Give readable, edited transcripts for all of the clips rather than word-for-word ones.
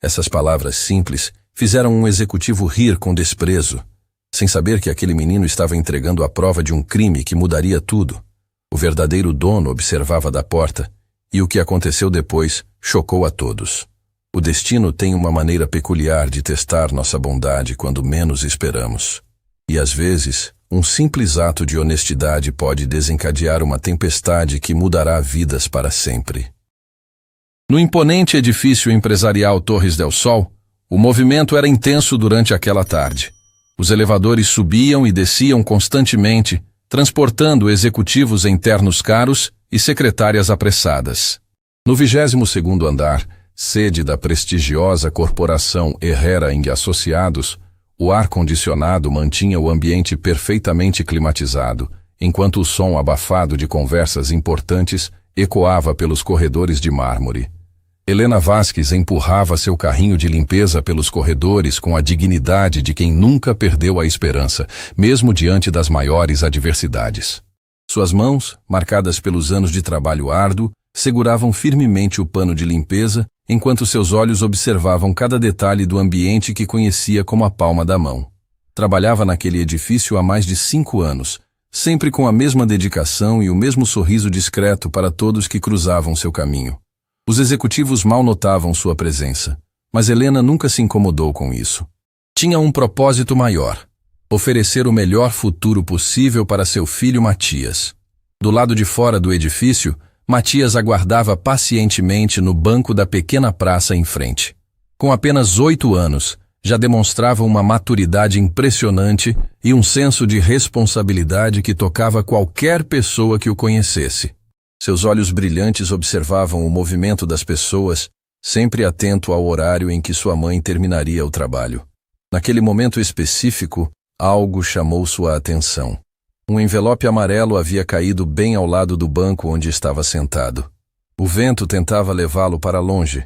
Essas palavras simples fizeram um executivo rir com desprezo, sem saber que aquele menino estava entregando a prova de um crime que mudaria tudo. O verdadeiro dono observava da porta, e o que aconteceu depois chocou a todos. O destino tem uma maneira peculiar de testar nossa bondade quando menos esperamos. E às vezes, um simples ato de honestidade pode desencadear uma tempestade que mudará vidas para sempre. No imponente edifício empresarial Torres del Sol, o movimento era intenso durante aquela tarde. Os elevadores subiam e desciam constantemente, transportando executivos em ternos caros e secretárias apressadas. No 22º andar, sede da prestigiosa corporação Herrera & Associados, o ar-condicionado mantinha o ambiente perfeitamente climatizado, enquanto o som abafado de conversas importantes ecoava pelos corredores de mármore. Helena Vasquez empurrava seu carrinho de limpeza pelos corredores com a dignidade de quem nunca perdeu a esperança, mesmo diante das maiores adversidades. Suas mãos, marcadas pelos anos de trabalho árduo, seguravam firmemente o pano de limpeza, enquanto seus olhos observavam cada detalhe do ambiente que conhecia como a palma da mão. Trabalhava naquele edifício há mais de 5 anos, sempre com a mesma dedicação e o mesmo sorriso discreto para todos que cruzavam seu caminho. Os executivos mal notavam sua presença, mas Helena nunca se incomodou com isso. Tinha um propósito maior: oferecer o melhor futuro possível para seu filho Matias. Do lado de fora do edifício, Matias aguardava pacientemente no banco da pequena praça em frente. Com apenas 8 anos, já demonstrava uma maturidade impressionante e um senso de responsabilidade que tocava qualquer pessoa que o conhecesse. Seus olhos brilhantes observavam o movimento das pessoas, sempre atento ao horário em que sua mãe terminaria o trabalho. Naquele momento específico, algo chamou sua atenção. Um envelope amarelo havia caído bem ao lado do banco onde estava sentado. O vento tentava levá-lo para longe,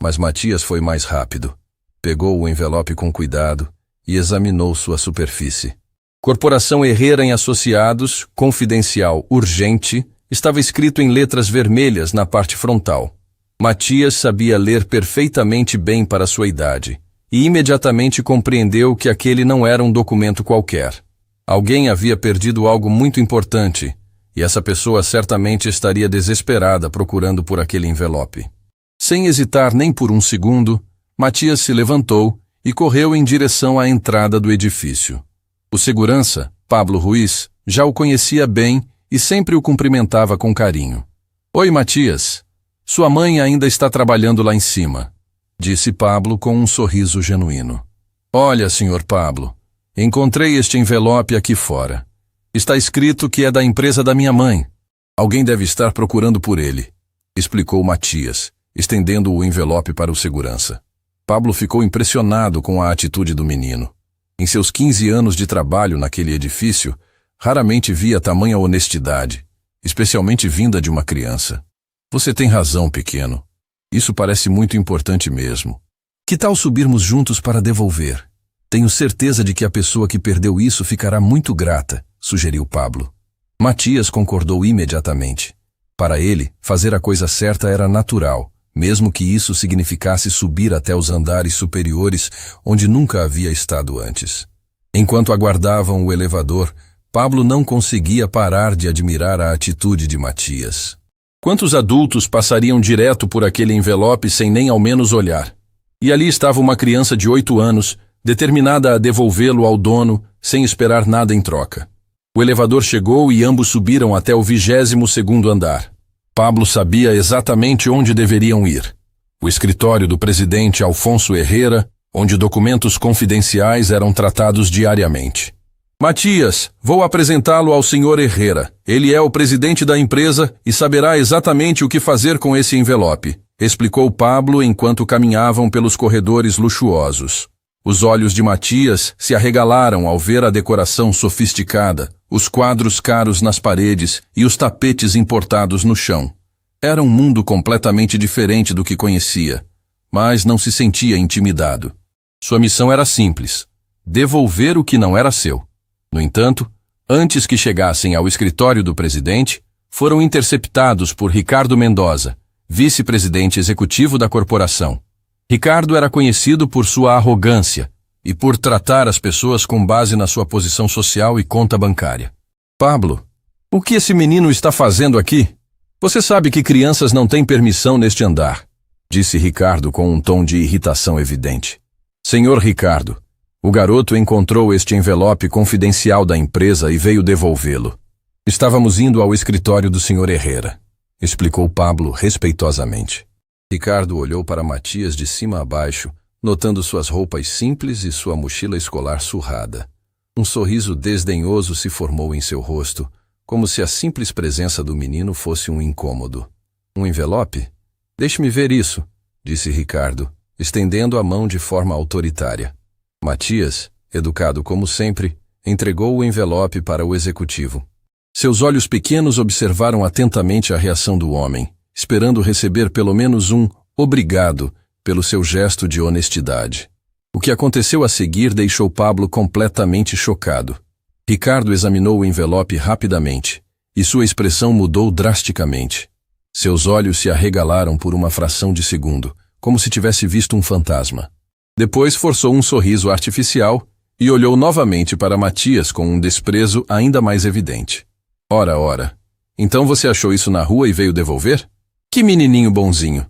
mas Matias foi mais rápido. Pegou o envelope com cuidado e examinou sua superfície. Corporação Herrera & Associados, confidencial, urgente, estava escrito em letras vermelhas na parte frontal. Matias sabia ler perfeitamente bem para sua idade, e imediatamente compreendeu que aquele não era um documento qualquer. Alguém havia perdido algo muito importante, e essa pessoa certamente estaria desesperada procurando por aquele envelope. Sem hesitar nem por um segundo, Matias se levantou e correu em direção à entrada do edifício. O segurança, Pablo Ruiz, já o conhecia bem e sempre o cumprimentava com carinho. «Oi, Matias. Sua mãe ainda está trabalhando lá em cima», disse Pablo com um sorriso genuíno. «Olha, senhor Pablo, encontrei este envelope aqui fora. Está escrito que é da empresa da minha mãe. Alguém deve estar procurando por ele», explicou Matias, estendendo o envelope para o segurança. Pablo ficou impressionado com a atitude do menino. Em seus 15 anos de trabalho naquele edifício, raramente via tamanha honestidade, especialmente vinda de uma criança. «Você tem razão, pequeno. Isso parece muito importante mesmo. Que tal subirmos juntos para devolver? Tenho certeza de que a pessoa que perdeu isso ficará muito grata», sugeriu Pablo. Matias concordou imediatamente. Para ele, fazer a coisa certa era natural, mesmo que isso significasse subir até os andares superiores, onde nunca havia estado antes. Enquanto aguardavam o elevador, Pablo não conseguia parar de admirar a atitude de Matias. Quantos adultos passariam direto por aquele envelope sem nem ao menos olhar? E ali estava uma criança de 8 anos, determinada a devolvê-lo ao dono, sem esperar nada em troca. O elevador chegou e ambos subiram até o 22º andar. Pablo sabia exatamente onde deveriam ir. O escritório do presidente Alfonso Herrera, onde documentos confidenciais eram tratados diariamente. «Matias, vou apresentá-lo ao senhor Herrera. Ele é o presidente da empresa e saberá exatamente o que fazer com esse envelope», explicou Pablo enquanto caminhavam pelos corredores luxuosos. Os olhos de Matias se arregalaram ao ver a decoração sofisticada, os quadros caros nas paredes e os tapetes importados no chão. Era um mundo completamente diferente do que conhecia, mas não se sentia intimidado. Sua missão era simples: devolver o que não era seu. No entanto, antes que chegassem ao escritório do presidente, foram interceptados por Ricardo Mendoza, vice-presidente executivo da corporação. Ricardo era conhecido por sua arrogância e por tratar as pessoas com base na sua posição social e conta bancária. Pablo, o que esse menino está fazendo aqui? Você sabe que crianças não têm permissão neste andar, disse Ricardo com um tom de irritação evidente. Senhor Ricardo, o garoto encontrou este envelope confidencial da empresa e veio devolvê-lo. Estávamos indo ao escritório do Sr. Herrera, explicou Pablo respeitosamente. Ricardo olhou para Matias de cima a baixo, notando suas roupas simples e sua mochila escolar surrada. Um sorriso desdenhoso se formou em seu rosto, como se a simples presença do menino fosse um incômodo. Um envelope? Deixe-me ver isso, disse Ricardo, estendendo a mão de forma autoritária. Matias, educado como sempre, entregou o envelope para o executivo. Seus olhos pequenos observaram atentamente a reação do homem, esperando receber pelo menos um obrigado pelo seu gesto de honestidade. O que aconteceu a seguir deixou Pablo completamente chocado. Ricardo examinou o envelope rapidamente, e sua expressão mudou drasticamente. Seus olhos se arregalaram por uma fração de segundo, como se tivesse visto um fantasma. Depois forçou um sorriso artificial e olhou novamente para Matias com um desprezo ainda mais evidente. Ora, então você achou isso na rua e veio devolver? Que menininho bonzinho,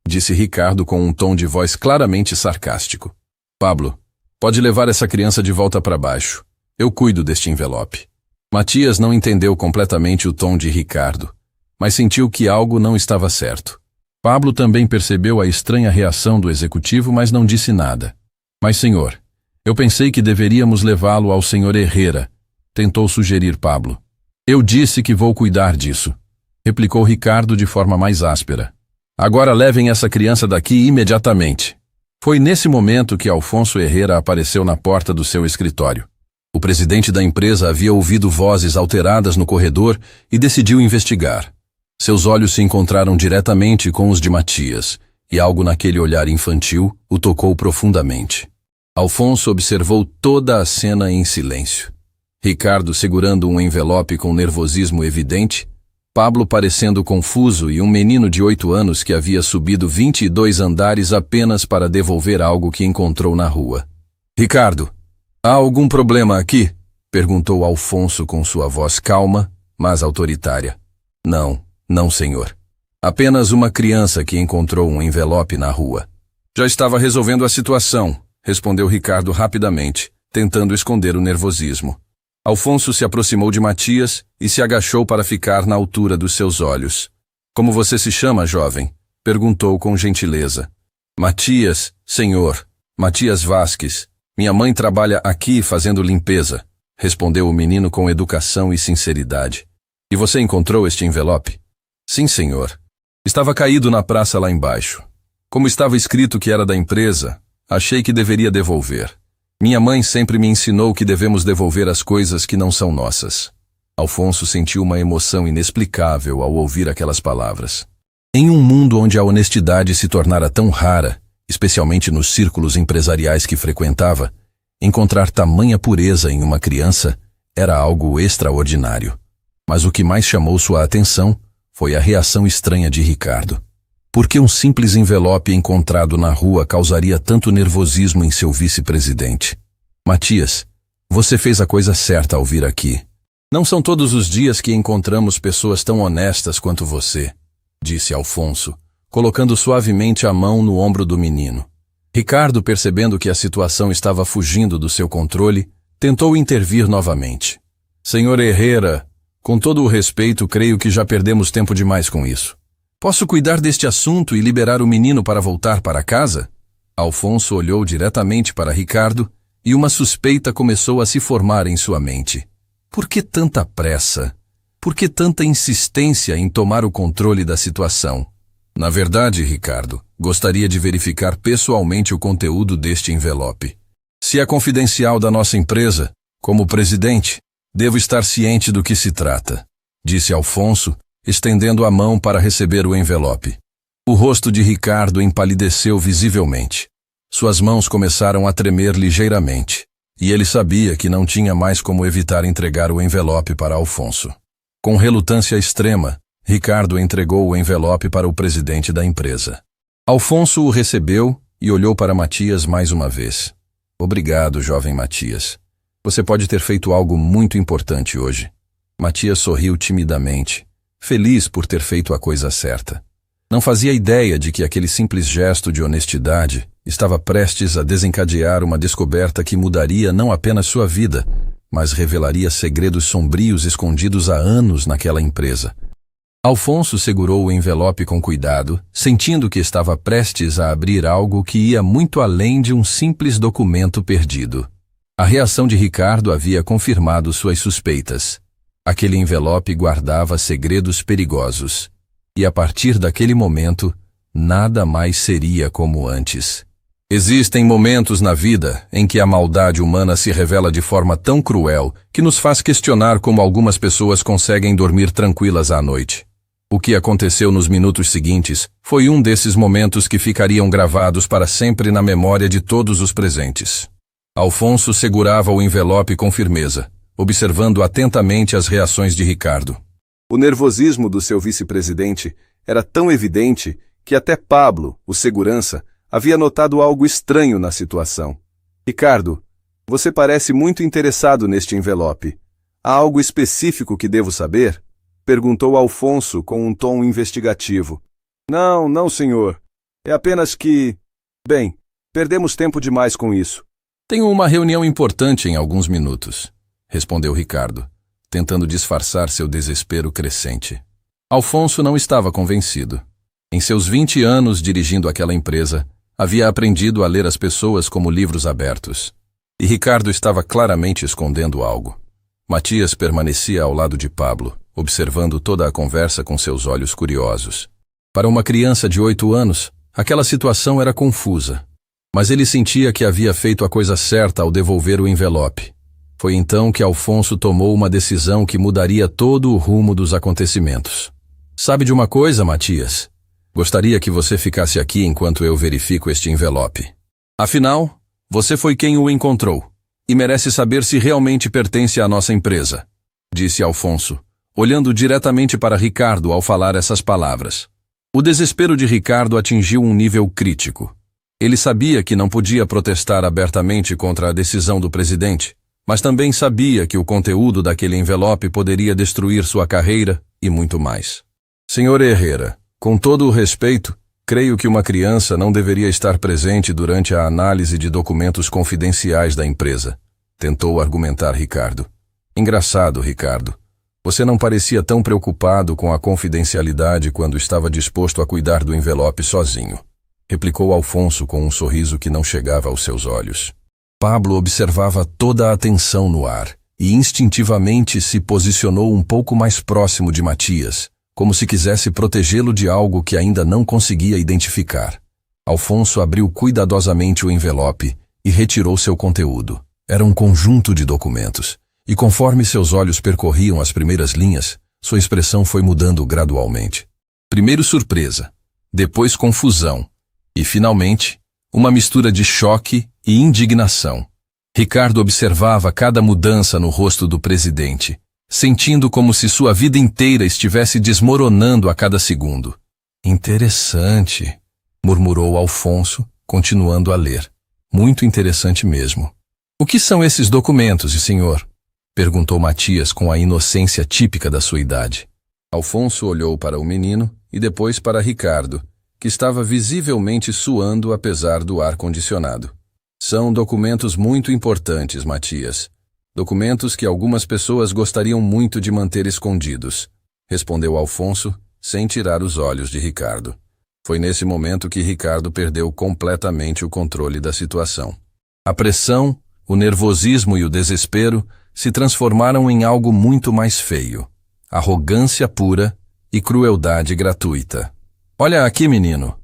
disse Ricardo com um tom de voz claramente sarcástico. Pablo, pode levar essa criança de volta para baixo. Eu cuido deste envelope. Matias não entendeu completamente o tom de Ricardo, mas sentiu que algo não estava certo. Pablo também percebeu a estranha reação do executivo, mas não disse nada. Mas, senhor, eu pensei que deveríamos levá-lo ao Sr. Herrera, tentou sugerir Pablo. Eu disse que vou cuidar disso, replicou Ricardo de forma mais áspera. Agora levem essa criança daqui imediatamente. Foi nesse momento que Alfonso Herrera apareceu na porta do seu escritório. O presidente da empresa havia ouvido vozes alteradas no corredor e decidiu investigar. Seus olhos se encontraram diretamente com os de Matias, e algo naquele olhar infantil o tocou profundamente. Alfonso observou toda a cena em silêncio. Ricardo segurando um envelope com nervosismo evidente, Pablo parecendo confuso e um menino de 8 anos que havia subido 22 andares apenas para devolver algo que encontrou na rua. Ricardo, há algum problema aqui? Perguntou Alfonso com sua voz calma, mas autoritária. Não, senhor. Apenas uma criança que encontrou um envelope na rua. Já estava resolvendo a situação, respondeu Ricardo rapidamente, tentando esconder o nervosismo. Alfonso se aproximou de Matias e se agachou para ficar na altura dos seus olhos. Como você se chama, jovem? Perguntou com gentileza. Matias, senhor. Matias Vasques. Minha mãe trabalha aqui fazendo limpeza, respondeu o menino com educação e sinceridade. E você encontrou este envelope? Sim, senhor. Estava caído na praça lá embaixo. Como estava escrito que era da empresa, achei que deveria devolver. Minha mãe sempre me ensinou que devemos devolver as coisas que não são nossas. Alfonso sentiu uma emoção inexplicável ao ouvir aquelas palavras. Em um mundo onde a honestidade se tornara tão rara, especialmente nos círculos empresariais que frequentava, encontrar tamanha pureza em uma criança era algo extraordinário. Mas o que mais chamou sua atenção foi a reação estranha de Ricardo. Por que um simples envelope encontrado na rua causaria tanto nervosismo em seu vice-presidente? Matias, você fez a coisa certa ao vir aqui. Não são todos os dias que encontramos pessoas tão honestas quanto você, disse Alfonso, colocando suavemente a mão no ombro do menino. Ricardo, percebendo que a situação estava fugindo do seu controle, tentou intervir novamente. Senhor Herrera, com todo o respeito, creio que já perdemos tempo demais com isso. Posso cuidar deste assunto e liberar o menino para voltar para casa? Alfonso olhou diretamente para Ricardo e uma suspeita começou a se formar em sua mente. Por que tanta pressa? Por que tanta insistência em tomar o controle da situação? Na verdade, Ricardo, gostaria de verificar pessoalmente o conteúdo deste envelope. Se é confidencial da nossa empresa, como presidente, devo estar ciente do que se trata, disse Alfonso, estendendo a mão para receber o envelope. O rosto de Ricardo empalideceu visivelmente. Suas mãos começaram a tremer ligeiramente, e ele sabia que não tinha mais como evitar entregar o envelope para Alfonso. Com relutância extrema, Ricardo entregou o envelope para o presidente da empresa. Alfonso o recebeu e olhou para Matias mais uma vez. Obrigado, jovem Matias. Você pode ter feito algo muito importante hoje. Matias sorriu timidamente, feliz por ter feito a coisa certa. Não fazia ideia de que aquele simples gesto de honestidade estava prestes a desencadear uma descoberta que mudaria não apenas sua vida, mas revelaria segredos sombrios escondidos há anos naquela empresa. Alfonso segurou o envelope com cuidado, sentindo que estava prestes a abrir algo que ia muito além de um simples documento perdido. A reação de Ricardo havia confirmado suas suspeitas. Aquele envelope guardava segredos perigosos. E a partir daquele momento, nada mais seria como antes. Existem momentos na vida em que a maldade humana se revela de forma tão cruel que nos faz questionar como algumas pessoas conseguem dormir tranquilas à noite. O que aconteceu nos minutos seguintes foi um desses momentos que ficariam gravados para sempre na memória de todos os presentes. Alfonso segurava o envelope com firmeza, observando atentamente as reações de Ricardo. O nervosismo do seu vice-presidente era tão evidente que até Pablo, o segurança, havia notado algo estranho na situação. Ricardo, você parece muito interessado neste envelope. Há algo específico que devo saber? Perguntou Alfonso com um tom investigativo. Não, senhor. É apenas que... Bem, perdemos tempo demais com isso. Tenho uma reunião importante em alguns minutos, respondeu Ricardo, tentando disfarçar seu desespero crescente. Alfonso não estava convencido. Em seus 20 anos dirigindo aquela empresa, havia aprendido a ler as pessoas como livros abertos. E Ricardo estava claramente escondendo algo. Matias permanecia ao lado de Pablo, observando toda a conversa com seus olhos curiosos. Para uma criança de 8 anos, aquela situação era confusa, mas ele sentia que havia feito a coisa certa ao devolver o envelope. Foi então que Alfonso tomou uma decisão que mudaria todo o rumo dos acontecimentos. Sabe de uma coisa, Matias? Gostaria que você ficasse aqui enquanto eu verifico este envelope. Afinal, você foi quem o encontrou, e merece saber se realmente pertence à nossa empresa, disse Alfonso, olhando diretamente para Ricardo ao falar essas palavras. O desespero de Ricardo atingiu um nível crítico. Ele sabia que não podia protestar abertamente contra a decisão do presidente, mas também sabia que o conteúdo daquele envelope poderia destruir sua carreira e muito mais. Senhor Herrera, com todo o respeito, creio que uma criança não deveria estar presente durante a análise de documentos confidenciais da empresa, tentou argumentar Ricardo. Engraçado, Ricardo. Você não parecia tão preocupado com a confidencialidade quando estava disposto a cuidar do envelope sozinho, replicou Alfonso com um sorriso que não chegava aos seus olhos. Pablo observava toda a atenção no ar e instintivamente se posicionou um pouco mais próximo de Matias, como se quisesse protegê-lo de algo que ainda não conseguia identificar. Alfonso abriu cuidadosamente o envelope e retirou seu conteúdo. Era um conjunto de documentos, e conforme seus olhos percorriam as primeiras linhas, sua expressão foi mudando gradualmente. Primeiro surpresa, depois confusão, e finalmente, uma mistura de choque e indignação. Ricardo observava cada mudança no rosto do presidente, sentindo como se sua vida inteira estivesse desmoronando a cada segundo. Interessante, murmurou Alfonso, continuando a ler. Muito interessante mesmo. O que são esses documentos, senhor? Perguntou Matias com a inocência típica da sua idade. Alfonso olhou para o menino e depois para Ricardo, que estava visivelmente suando apesar do ar-condicionado. São documentos muito importantes, Matias. Documentos que algumas pessoas gostariam muito de manter escondidos, respondeu Alfonso, sem tirar os olhos de Ricardo. Foi nesse momento que Ricardo perdeu completamente o controle da situação. A pressão, o nervosismo e o desespero se transformaram em algo muito mais feio. Arrogância pura e crueldade gratuita. Olha aqui, menino,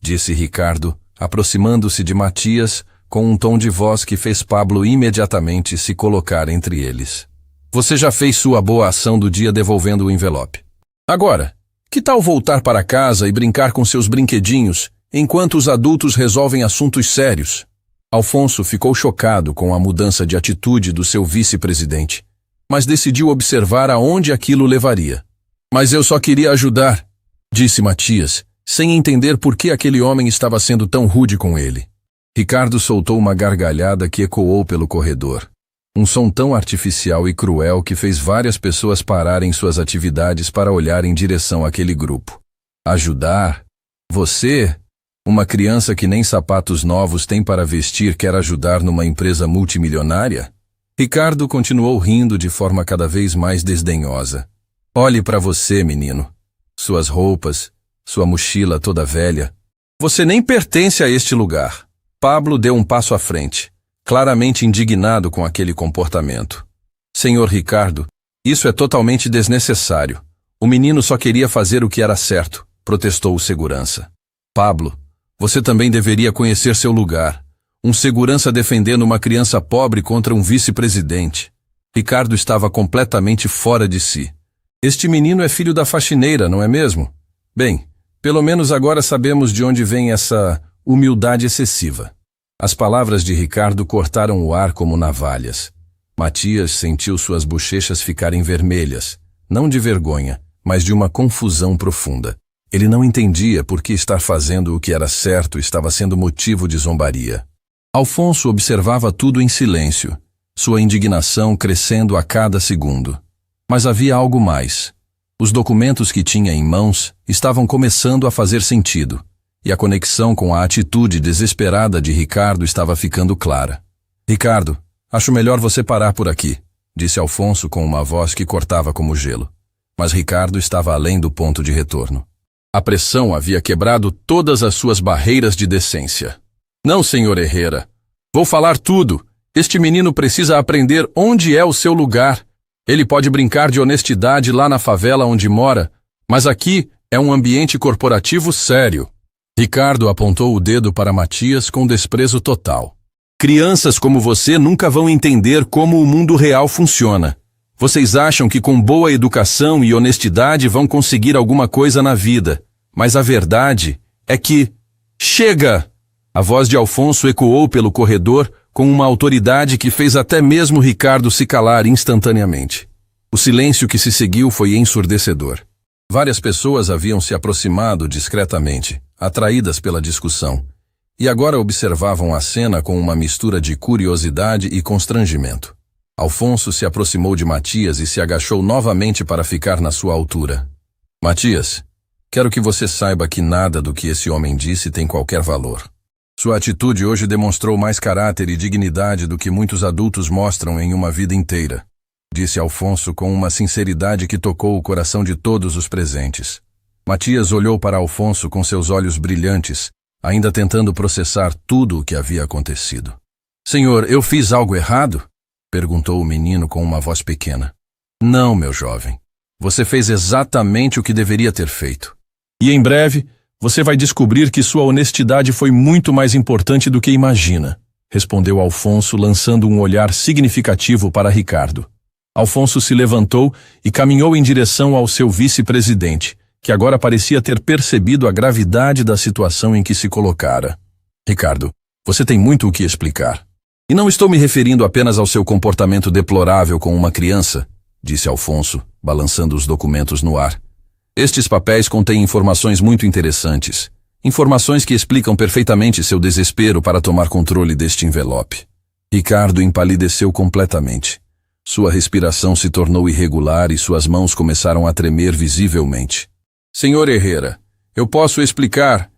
disse Ricardo, aproximando-se de Matias com um tom de voz que fez Pablo imediatamente se colocar entre eles. Você já fez sua boa ação do dia devolvendo o envelope. Agora, que tal voltar para casa e brincar com seus brinquedinhos enquanto os adultos resolvem assuntos sérios? Alfonso ficou chocado com a mudança de atitude do seu vice-presidente, mas decidiu observar aonde aquilo levaria. Mas eu só queria ajudar, disse Matias, sem entender por que aquele homem estava sendo tão rude com ele. Ricardo soltou uma gargalhada que ecoou pelo corredor. Um som tão artificial e cruel que fez várias pessoas pararem suas atividades para olhar em direção àquele grupo. Ajudar? Você? Uma criança que nem sapatos novos tem para vestir quer ajudar numa empresa multimilionária? Ricardo continuou rindo de forma cada vez mais desdenhosa. Olhe para você, menino. Suas roupas, sua mochila toda velha. Você nem pertence a este lugar. Pablo deu um passo à frente, claramente indignado com aquele comportamento. Senhor Ricardo, isso é totalmente desnecessário. O menino só queria fazer o que era certo, protestou o segurança. Pablo, você também deveria conhecer seu lugar. Um segurança defendendo uma criança pobre contra um vice-presidente. Ricardo estava completamente fora de si. Este menino é filho da faxineira, não é mesmo? Bem, pelo menos agora sabemos de onde vem essa humildade excessiva. As palavras de Ricardo cortaram o ar como navalhas. Matias sentiu suas bochechas ficarem vermelhas, não de vergonha, mas de uma confusão profunda. Ele não entendia por que estar fazendo o que era certo estava sendo motivo de zombaria. Alfonso observava tudo em silêncio, sua indignação crescendo a cada segundo. Mas havia algo mais. Os documentos que tinha em mãos estavam começando a fazer sentido, e a conexão com a atitude desesperada de Ricardo estava ficando clara. Ricardo, acho melhor você parar por aqui, disse Alfonso com uma voz que cortava como gelo. Mas Ricardo estava além do ponto de retorno. A pressão havia quebrado todas as suas barreiras de decência. Não, senhor Herrera. Vou falar tudo. Este menino precisa aprender onde é o seu lugar. Ele pode brincar de honestidade lá na favela onde mora, mas aqui é um ambiente corporativo sério. Ricardo apontou o dedo para Matias com desprezo total. Crianças como você nunca vão entender como o mundo real funciona. Vocês acham que com boa educação e honestidade vão conseguir alguma coisa na vida, mas a verdade é que... Chega! A voz de Alfonso ecoou pelo corredor com uma autoridade que fez até mesmo Ricardo se calar instantaneamente. O silêncio que se seguiu foi ensurdecedor. Várias pessoas haviam se aproximado discretamente, atraídas pela discussão, e agora observavam a cena com uma mistura de curiosidade e constrangimento. Alfonso se aproximou de Matias e se agachou novamente para ficar na sua altura. Matias, quero que você saiba que nada do que esse homem disse tem qualquer valor. Sua atitude hoje demonstrou mais caráter e dignidade do que muitos adultos mostram em uma vida inteira, disse Alfonso com uma sinceridade que tocou o coração de todos os presentes. Matias olhou para Alfonso com seus olhos brilhantes, ainda tentando processar tudo o que havia acontecido. Senhor, eu fiz algo errado? Perguntou o menino com uma voz pequena. Não, meu jovem. Você fez exatamente o que deveria ter feito. E em breve, você vai descobrir que sua honestidade foi muito mais importante do que imagina, respondeu Alfonso, lançando um olhar significativo para Ricardo. Alfonso se levantou e caminhou em direção ao seu vice-presidente, que agora parecia ter percebido a gravidade da situação em que se colocara. Ricardo, você tem muito o que explicar. E não estou me referindo apenas ao seu comportamento deplorável com uma criança, disse Alfonso, balançando os documentos no ar. Estes papéis contêm informações muito interessantes, informações que explicam perfeitamente seu desespero para tomar controle deste envelope. Ricardo empalideceu completamente. Sua respiração se tornou irregular e suas mãos começaram a tremer visivelmente. Senhor Herrera, eu posso explicar.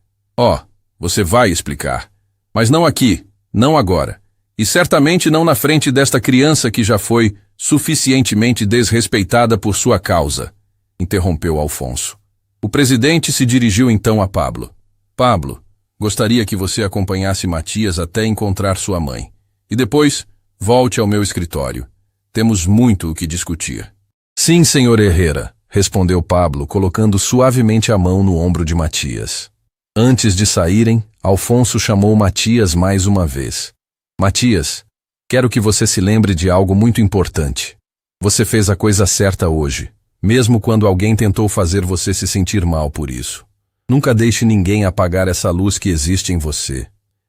Você vai explicar. Mas não aqui, não agora. E certamente não na frente desta criança que já foi suficientemente desrespeitada por sua causa, interrompeu Alfonso. O presidente se dirigiu então a Pablo. Pablo, gostaria que você acompanhasse Matias até encontrar sua mãe. E depois, volte ao meu escritório. Temos muito o que discutir. Sim, senhor Herrera, respondeu Pablo, colocando suavemente a mão no ombro de Matias. Antes de saírem, Alfonso chamou Matias mais uma vez. Matias, quero que você se lembre de algo muito importante. Você fez a coisa certa hoje, mesmo quando alguém tentou fazer você se sentir mal por isso. Nunca deixe ninguém apagar essa luz que existe em você.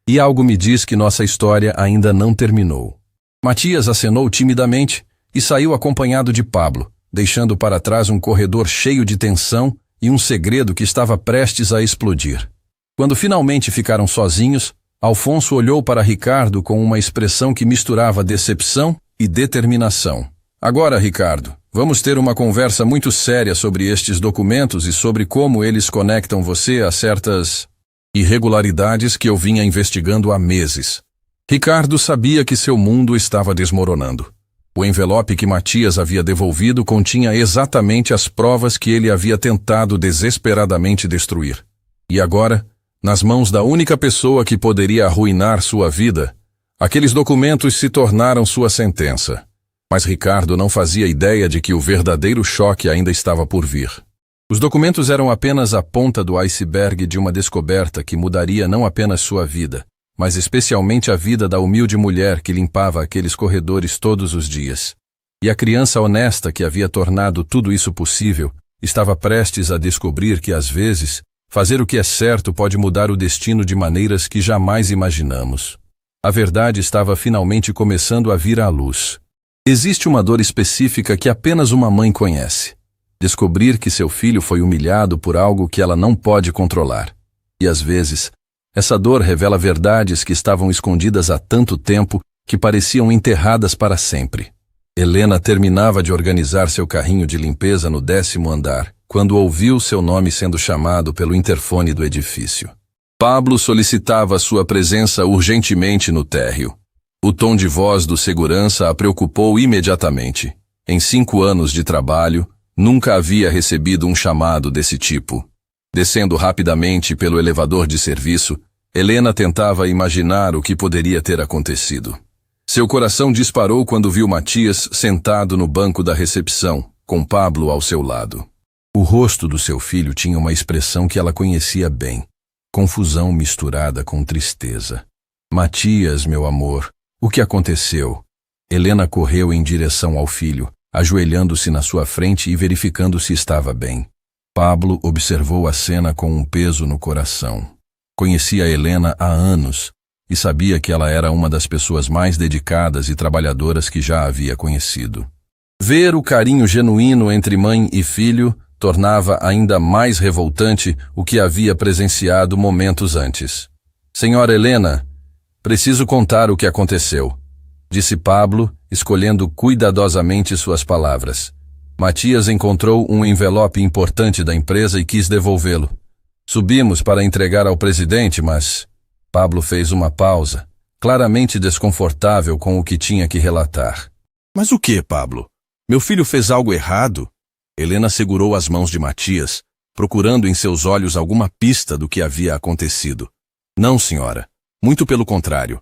E algo me diz que nossa história ainda não terminou. Matias acenou timidamente e saiu acompanhado de Pablo, deixando para trás um corredor cheio de tensão e um segredo que estava prestes a explodir. Quando finalmente ficaram sozinhos, Alfonso olhou para Ricardo com uma expressão que misturava decepção e determinação. Agora, Ricardo, vamos ter uma conversa muito séria sobre estes documentos e sobre como eles conectam você a certas irregularidades que eu vinha investigando há meses. Ricardo sabia que seu mundo estava desmoronando. O envelope que Matias havia devolvido continha exatamente as provas que ele havia tentado desesperadamente destruir. E agora, nas mãos da única pessoa que poderia arruinar sua vida, aqueles documentos se tornaram sua sentença. Mas Ricardo não fazia ideia de que o verdadeiro choque ainda estava por vir. Os documentos eram apenas a ponta do iceberg de uma descoberta que mudaria não apenas sua vida, mas especialmente a vida da humilde mulher que limpava aqueles corredores todos os dias. E a criança honesta que havia tornado tudo isso possível estava prestes a descobrir que, às vezes, fazer o que é certo pode mudar o destino de maneiras que jamais imaginamos. A verdade estava finalmente começando a vir à luz. Existe uma dor específica que apenas uma mãe conhece. Descobrir que seu filho foi humilhado por algo que ela não pode controlar. E às vezes, essa dor revela verdades que estavam escondidas há tanto tempo que pareciam enterradas para sempre. Helena terminava de organizar seu carrinho de limpeza no 10º andar, quando ouviu seu nome sendo chamado pelo interfone do edifício. Pablo solicitava sua presença urgentemente no térreo. O tom de voz do segurança a preocupou imediatamente. Em 5 anos de trabalho, nunca havia recebido um chamado desse tipo. Descendo rapidamente pelo elevador de serviço, Helena tentava imaginar o que poderia ter acontecido. Seu coração disparou quando viu Matias sentado no banco da recepção, com Pablo ao seu lado. O rosto do seu filho tinha uma expressão que ela conhecia bem, confusão misturada com tristeza. Matias, meu amor, o que aconteceu? Helena correu em direção ao filho, ajoelhando-se na sua frente e verificando se estava bem. Pablo observou a cena com um peso no coração. Conhecia Helena há anos e sabia que ela era uma das pessoas mais dedicadas e trabalhadoras que já havia conhecido. Ver o carinho genuíno entre mãe e filho tornava ainda mais revoltante o que havia presenciado momentos antes. Senhora Helena, preciso contar o que aconteceu, disse Pablo, escolhendo cuidadosamente suas palavras. Matias encontrou um envelope importante da empresa e quis devolvê-lo. Subimos para entregar ao presidente, mas... Pablo fez uma pausa, claramente desconfortável com o que tinha que relatar. Mas o que, Pablo? Meu filho fez algo errado? Helena segurou as mãos de Matias, procurando em seus olhos alguma pista do que havia acontecido. Não, senhora. Muito pelo contrário.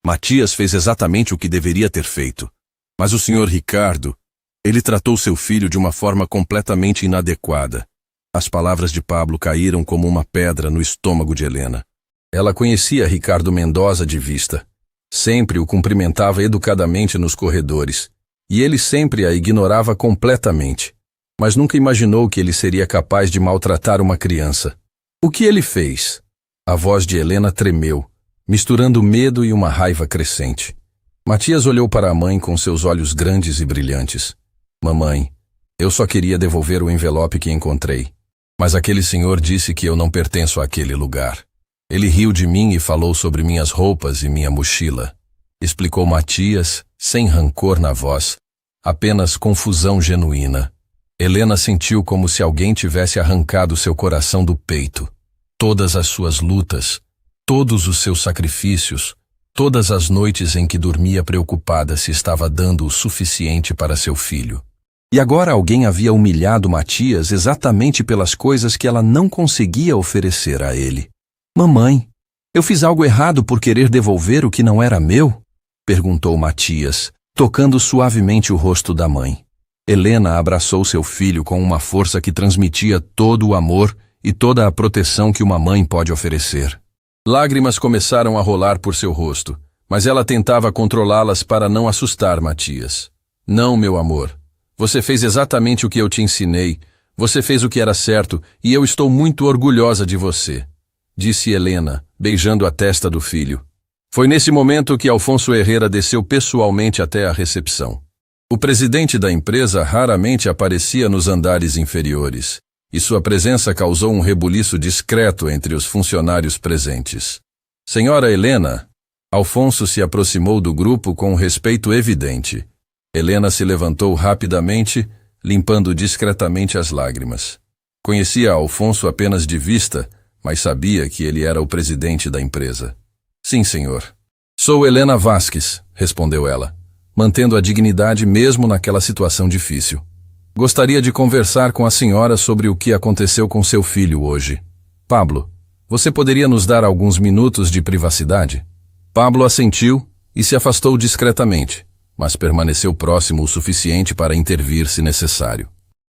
Matias fez exatamente o que deveria ter feito. Mas o senhor Ricardo, ele tratou seu filho de uma forma completamente inadequada. As palavras de Pablo caíram como uma pedra no estômago de Helena. Ela conhecia Ricardo Mendoza de vista. Sempre o cumprimentava educadamente nos corredores, e ele sempre a ignorava completamente. Mas nunca imaginou que ele seria capaz de maltratar uma criança. O que ele fez? A voz de Helena tremeu, misturando medo e uma raiva crescente. Matias olhou para a mãe com seus olhos grandes e brilhantes. Mamãe, eu só queria devolver o envelope que encontrei. Mas aquele senhor disse que eu não pertenço àquele lugar. Ele riu de mim e falou sobre minhas roupas e minha mochila. Explicou Matias, sem rancor na voz, apenas confusão genuína. Helena sentiu como se alguém tivesse arrancado seu coração do peito. Todas as suas lutas, todos os seus sacrifícios, todas as noites em que dormia preocupada se estava dando o suficiente para seu filho. E agora alguém havia humilhado Matias exatamente pelas coisas que ela não conseguia oferecer a ele. Mamãe, eu fiz algo errado por querer devolver o que não era meu? Perguntou Matias, tocando suavemente o rosto da mãe. Helena abraçou seu filho com uma força que transmitia todo o amor e toda a proteção que uma mãe pode oferecer. Lágrimas começaram a rolar por seu rosto, mas ela tentava controlá-las para não assustar Matias. Não, meu amor. Você fez exatamente o que eu te ensinei. Você fez o que era certo e eu estou muito orgulhosa de você, disse Helena, beijando a testa do filho. Foi nesse momento que Alfonso Herrera desceu pessoalmente até a recepção. O presidente da empresa raramente aparecia nos andares inferiores, e sua presença causou um rebuliço discreto entre os funcionários presentes. Senhora Helena, Alfonso se aproximou do grupo com um respeito evidente. Helena se levantou rapidamente, limpando discretamente as lágrimas. Conhecia Alfonso apenas de vista, mas sabia que ele era o presidente da empresa. Sim, senhor. Sou Helena Vasques, respondeu ela, mantendo a dignidade mesmo naquela situação difícil. Gostaria de conversar com a senhora sobre o que aconteceu com seu filho hoje. Pablo, você poderia nos dar alguns minutos de privacidade? Pablo assentiu e se afastou discretamente, mas permaneceu próximo o suficiente para intervir se necessário.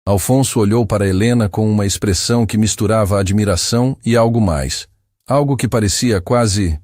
Alfonso olhou para Helena com uma expressão que misturava admiração e algo mais, algo que parecia quase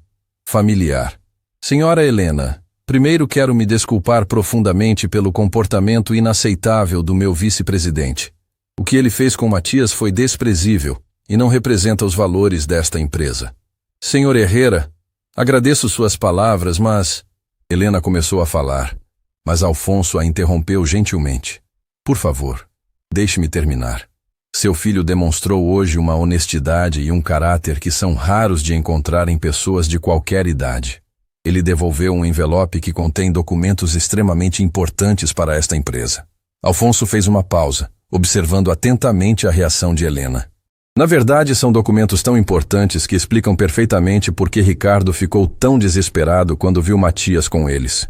familiar. Senhora Helena, primeiro quero me desculpar profundamente pelo comportamento inaceitável do meu vice-presidente. O que ele fez com Matias foi desprezível e não representa os valores desta empresa. Senhor Herrera, agradeço suas palavras, mas... Helena começou a falar, mas Alfonso a interrompeu gentilmente. Por favor, deixe-me terminar. Seu filho demonstrou hoje uma honestidade e um caráter que são raros de encontrar em pessoas de qualquer idade. Ele devolveu um envelope que contém documentos extremamente importantes para esta empresa. Alfonso fez uma pausa, observando atentamente a reação de Helena. Na verdade, são documentos tão importantes que explicam perfeitamente por que Ricardo ficou tão desesperado quando viu Matias com eles.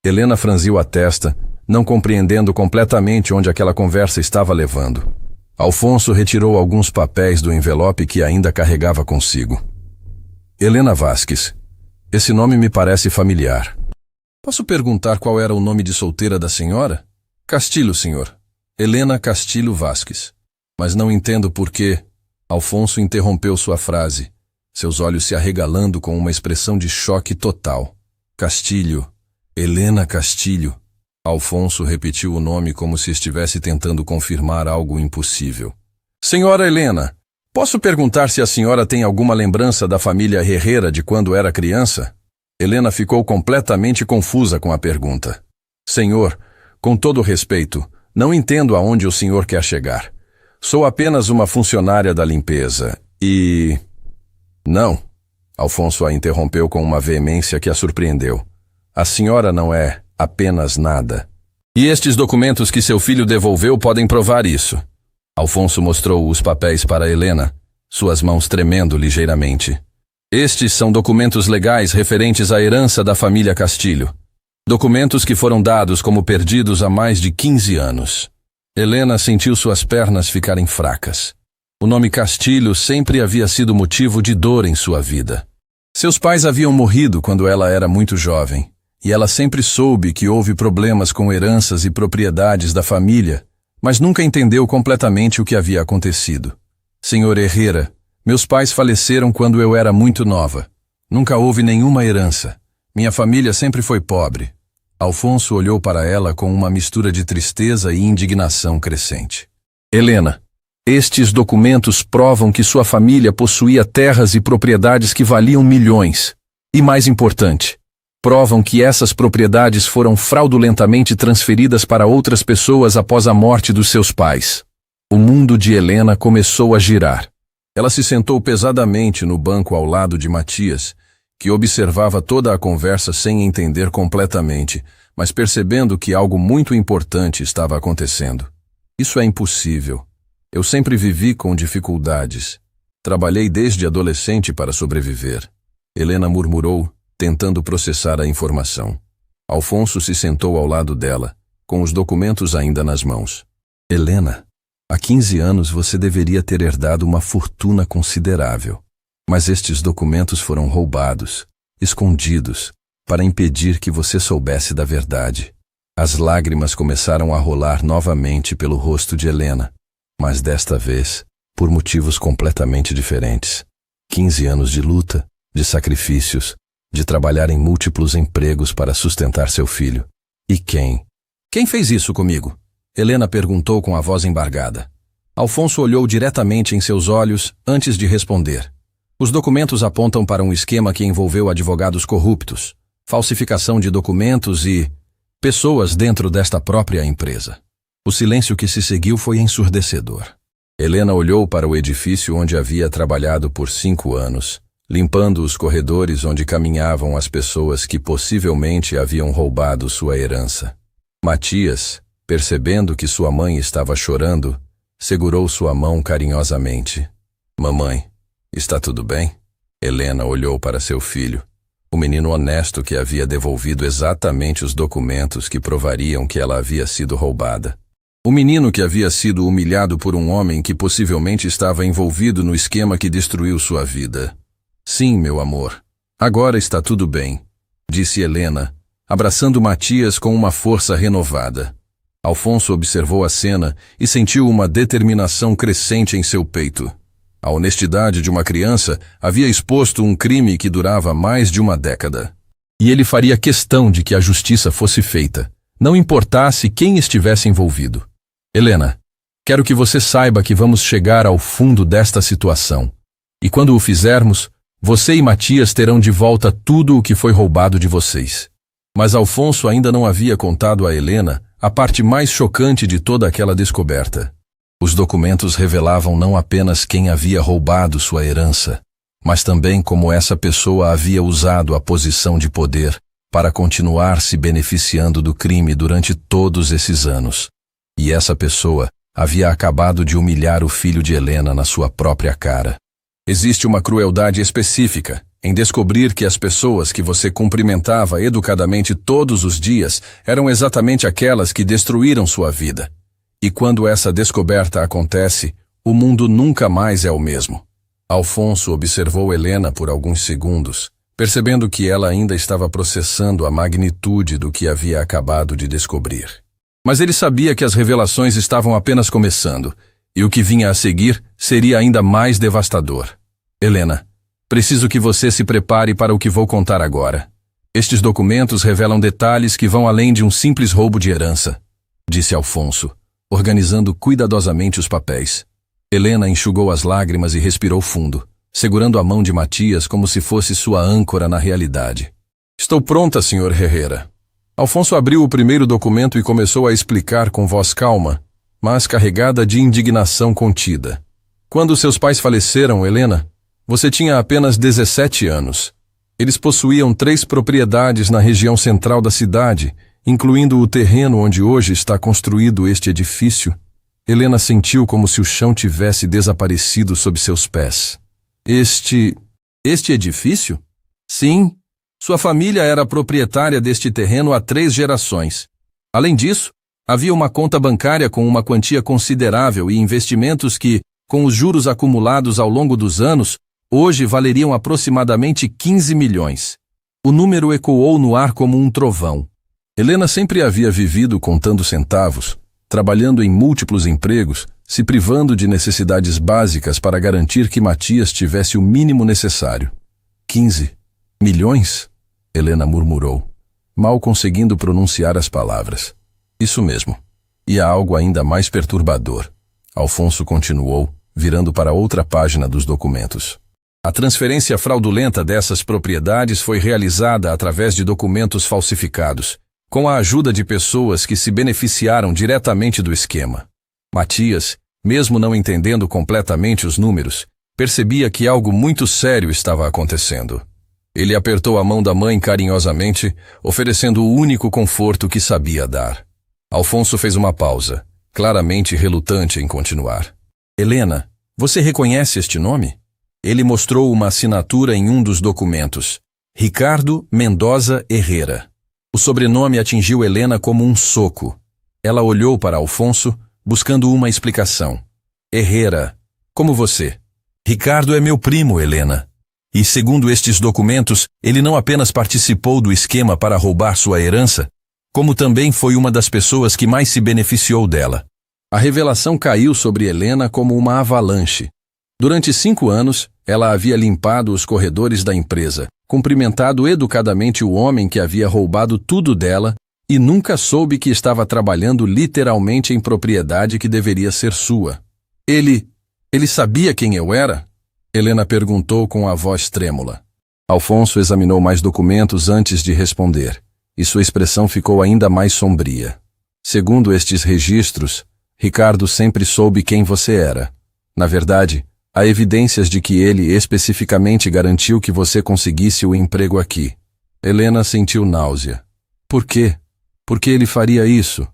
Helena franziu a testa, não compreendendo completamente onde aquela conversa estava levando. Alfonso retirou alguns papéis do envelope que ainda carregava consigo. Helena Vasques. Esse nome me parece familiar. Posso perguntar qual era o nome de solteira da senhora? Castilho, senhor. Helena Castilho Vasques. Mas não entendo por que... Alfonso interrompeu sua frase, seus olhos se arregalando com uma expressão de choque total. Castilho. Helena Castilho. Alfonso repetiu o nome como se estivesse tentando confirmar algo impossível. Senhora Helena, posso perguntar se a senhora tem alguma lembrança da família Herrera de quando era criança? Helena ficou completamente confusa com a pergunta. Senhor, com todo respeito, não entendo aonde o senhor quer chegar. Sou apenas uma funcionária da limpeza e... Não, Alfonso a interrompeu com uma veemência que a surpreendeu. A senhora não é apenas nada. E estes documentos que seu filho devolveu podem provar isso. Alfonso mostrou os papéis para Helena, suas mãos tremendo ligeiramente. Estes são documentos legais referentes à herança da família Castilho. Documentos que foram dados como perdidos há mais de 15 anos. Helena sentiu suas pernas ficarem fracas. O nome Castilho sempre havia sido motivo de dor em sua vida. Seus pais haviam morrido quando ela era muito jovem, e ela sempre soube que houve problemas com heranças e propriedades da família, mas nunca entendeu completamente o que havia acontecido. Senhor Herrera, meus pais faleceram quando eu era muito nova. Nunca houve nenhuma herança. Minha família sempre foi pobre. Alfonso olhou para ela com uma mistura de tristeza e indignação crescente. Helena, estes documentos provam que sua família possuía terras e propriedades que valiam milhões. E mais importante, provam que essas propriedades foram fraudulentamente transferidas para outras pessoas após a morte dos seus pais. O mundo de Helena começou a girar. Ela se sentou pesadamente no banco ao lado de Matias, que observava toda a conversa sem entender completamente, mas percebendo que algo muito importante estava acontecendo. Isso é impossível. Eu sempre vivi com dificuldades. Trabalhei desde adolescente para sobreviver. Helena murmurou, tentando processar a informação. Alfonso se sentou ao lado dela, com os documentos ainda nas mãos. Helena, há 15 anos você deveria ter herdado uma fortuna considerável. Mas estes documentos foram roubados, escondidos, para impedir que você soubesse da verdade. As lágrimas começaram a rolar novamente pelo rosto de Helena, mas desta vez, por motivos completamente diferentes. 15 anos de luta, de sacrifícios, de trabalhar em múltiplos empregos para sustentar seu filho. E quem? Quem fez isso comigo? Helena perguntou com a voz embargada. Alfonso olhou diretamente em seus olhos antes de responder. Os documentos apontam para um esquema que envolveu advogados corruptos, falsificação de documentos e pessoas dentro desta própria empresa. O silêncio que se seguiu foi ensurdecedor. Helena olhou para o edifício onde havia trabalhado por 5 anos, limpando os corredores onde caminhavam as pessoas que possivelmente haviam roubado sua herança. Matias, percebendo que sua mãe estava chorando, segurou sua mão carinhosamente. Mamãe, está tudo bem? Helena olhou para seu filho, o menino honesto que havia devolvido exatamente os documentos que provariam que ela havia sido roubada. O menino que havia sido humilhado por um homem que possivelmente estava envolvido no esquema que destruiu sua vida. Sim, meu amor. Agora está tudo bem, disse Helena, abraçando Matias com uma força renovada. Alfonso observou a cena e sentiu uma determinação crescente em seu peito. A honestidade de uma criança havia exposto um crime que durava mais de uma década. E ele faria questão de que a justiça fosse feita, não importasse quem estivesse envolvido. Helena, quero que você saiba que vamos chegar ao fundo desta situação. E quando o fizermos, você e Matias terão de volta tudo o que foi roubado de vocês. Mas Alfonso ainda não havia contado a Helena a parte mais chocante de toda aquela descoberta. Os documentos revelavam não apenas quem havia roubado sua herança, mas também como essa pessoa havia usado a posição de poder para continuar se beneficiando do crime durante todos esses anos. E essa pessoa havia acabado de humilhar o filho de Helena na sua própria cara. Existe uma crueldade específica em descobrir que as pessoas que você cumprimentava educadamente todos os dias eram exatamente aquelas que destruíram sua vida. E quando essa descoberta acontece, o mundo nunca mais é o mesmo. Alfonso observou Helena por alguns segundos, percebendo que ela ainda estava processando a magnitude do que havia acabado de descobrir. Mas ele sabia que as revelações estavam apenas começando, e o que vinha a seguir seria ainda mais devastador. Helena, preciso que você se prepare para o que vou contar agora. Estes documentos revelam detalhes que vão além de um simples roubo de herança, disse Alfonso, organizando cuidadosamente os papéis. Helena enxugou as lágrimas e respirou fundo, segurando a mão de Matias como se fosse sua âncora na realidade. Estou pronta, Sr. Herrera. Alfonso abriu o primeiro documento e começou a explicar com voz calma, mas carregada de indignação contida. Quando seus pais faleceram, Helena, você tinha apenas 17 anos. Eles possuíam 3 propriedades na região central da cidade, incluindo o terreno onde hoje está construído este edifício. Helena sentiu como se o chão tivesse desaparecido sob seus pés. Este edifício? Sim. Sua família era proprietária deste terreno há 3 gerações. Além disso, havia uma conta bancária com uma quantia considerável e investimentos que, com os juros acumulados ao longo dos anos, hoje valeriam aproximadamente 15 milhões. O número ecoou no ar como um trovão. Helena sempre havia vivido contando centavos, trabalhando em múltiplos empregos, se privando de necessidades básicas para garantir que Matias tivesse o mínimo necessário. 15 milhões? Helena murmurou, mal conseguindo pronunciar as palavras. Isso mesmo. E há algo ainda mais perturbador. Alfonso continuou, virando para outra página dos documentos. A transferência fraudulenta dessas propriedades foi realizada através de documentos falsificados, com a ajuda de pessoas que se beneficiaram diretamente do esquema. Matias, mesmo não entendendo completamente os números, percebia que algo muito sério estava acontecendo. Ele apertou a mão da mãe carinhosamente, oferecendo o único conforto que sabia dar. Alfonso fez uma pausa, claramente relutante em continuar. Helena, você reconhece este nome? Ele mostrou uma assinatura em um dos documentos. Ricardo Mendoza Herrera. O sobrenome atingiu Helena como um soco. Ela olhou para Alfonso, buscando uma explicação. Herrera, como você? Ricardo é meu primo, Helena. E segundo estes documentos, ele não apenas participou do esquema para roubar sua herança, como também foi uma das pessoas que mais se beneficiou dela. A revelação caiu sobre Helena como uma avalanche. Durante 5 anos, ela havia limpado os corredores da empresa, cumprimentado educadamente o homem que havia roubado tudo dela e nunca soube que estava trabalhando literalmente em propriedade que deveria ser sua. Ele sabia quem eu era? Helena perguntou com a voz trêmula. Alfonso examinou mais documentos antes de responder, e sua expressão ficou ainda mais sombria. Segundo estes registros, Ricardo sempre soube quem você era. Na verdade, há evidências de que ele especificamente garantiu que você conseguisse o emprego aqui. Helena sentiu náusea. Por quê? Por que ele faria isso?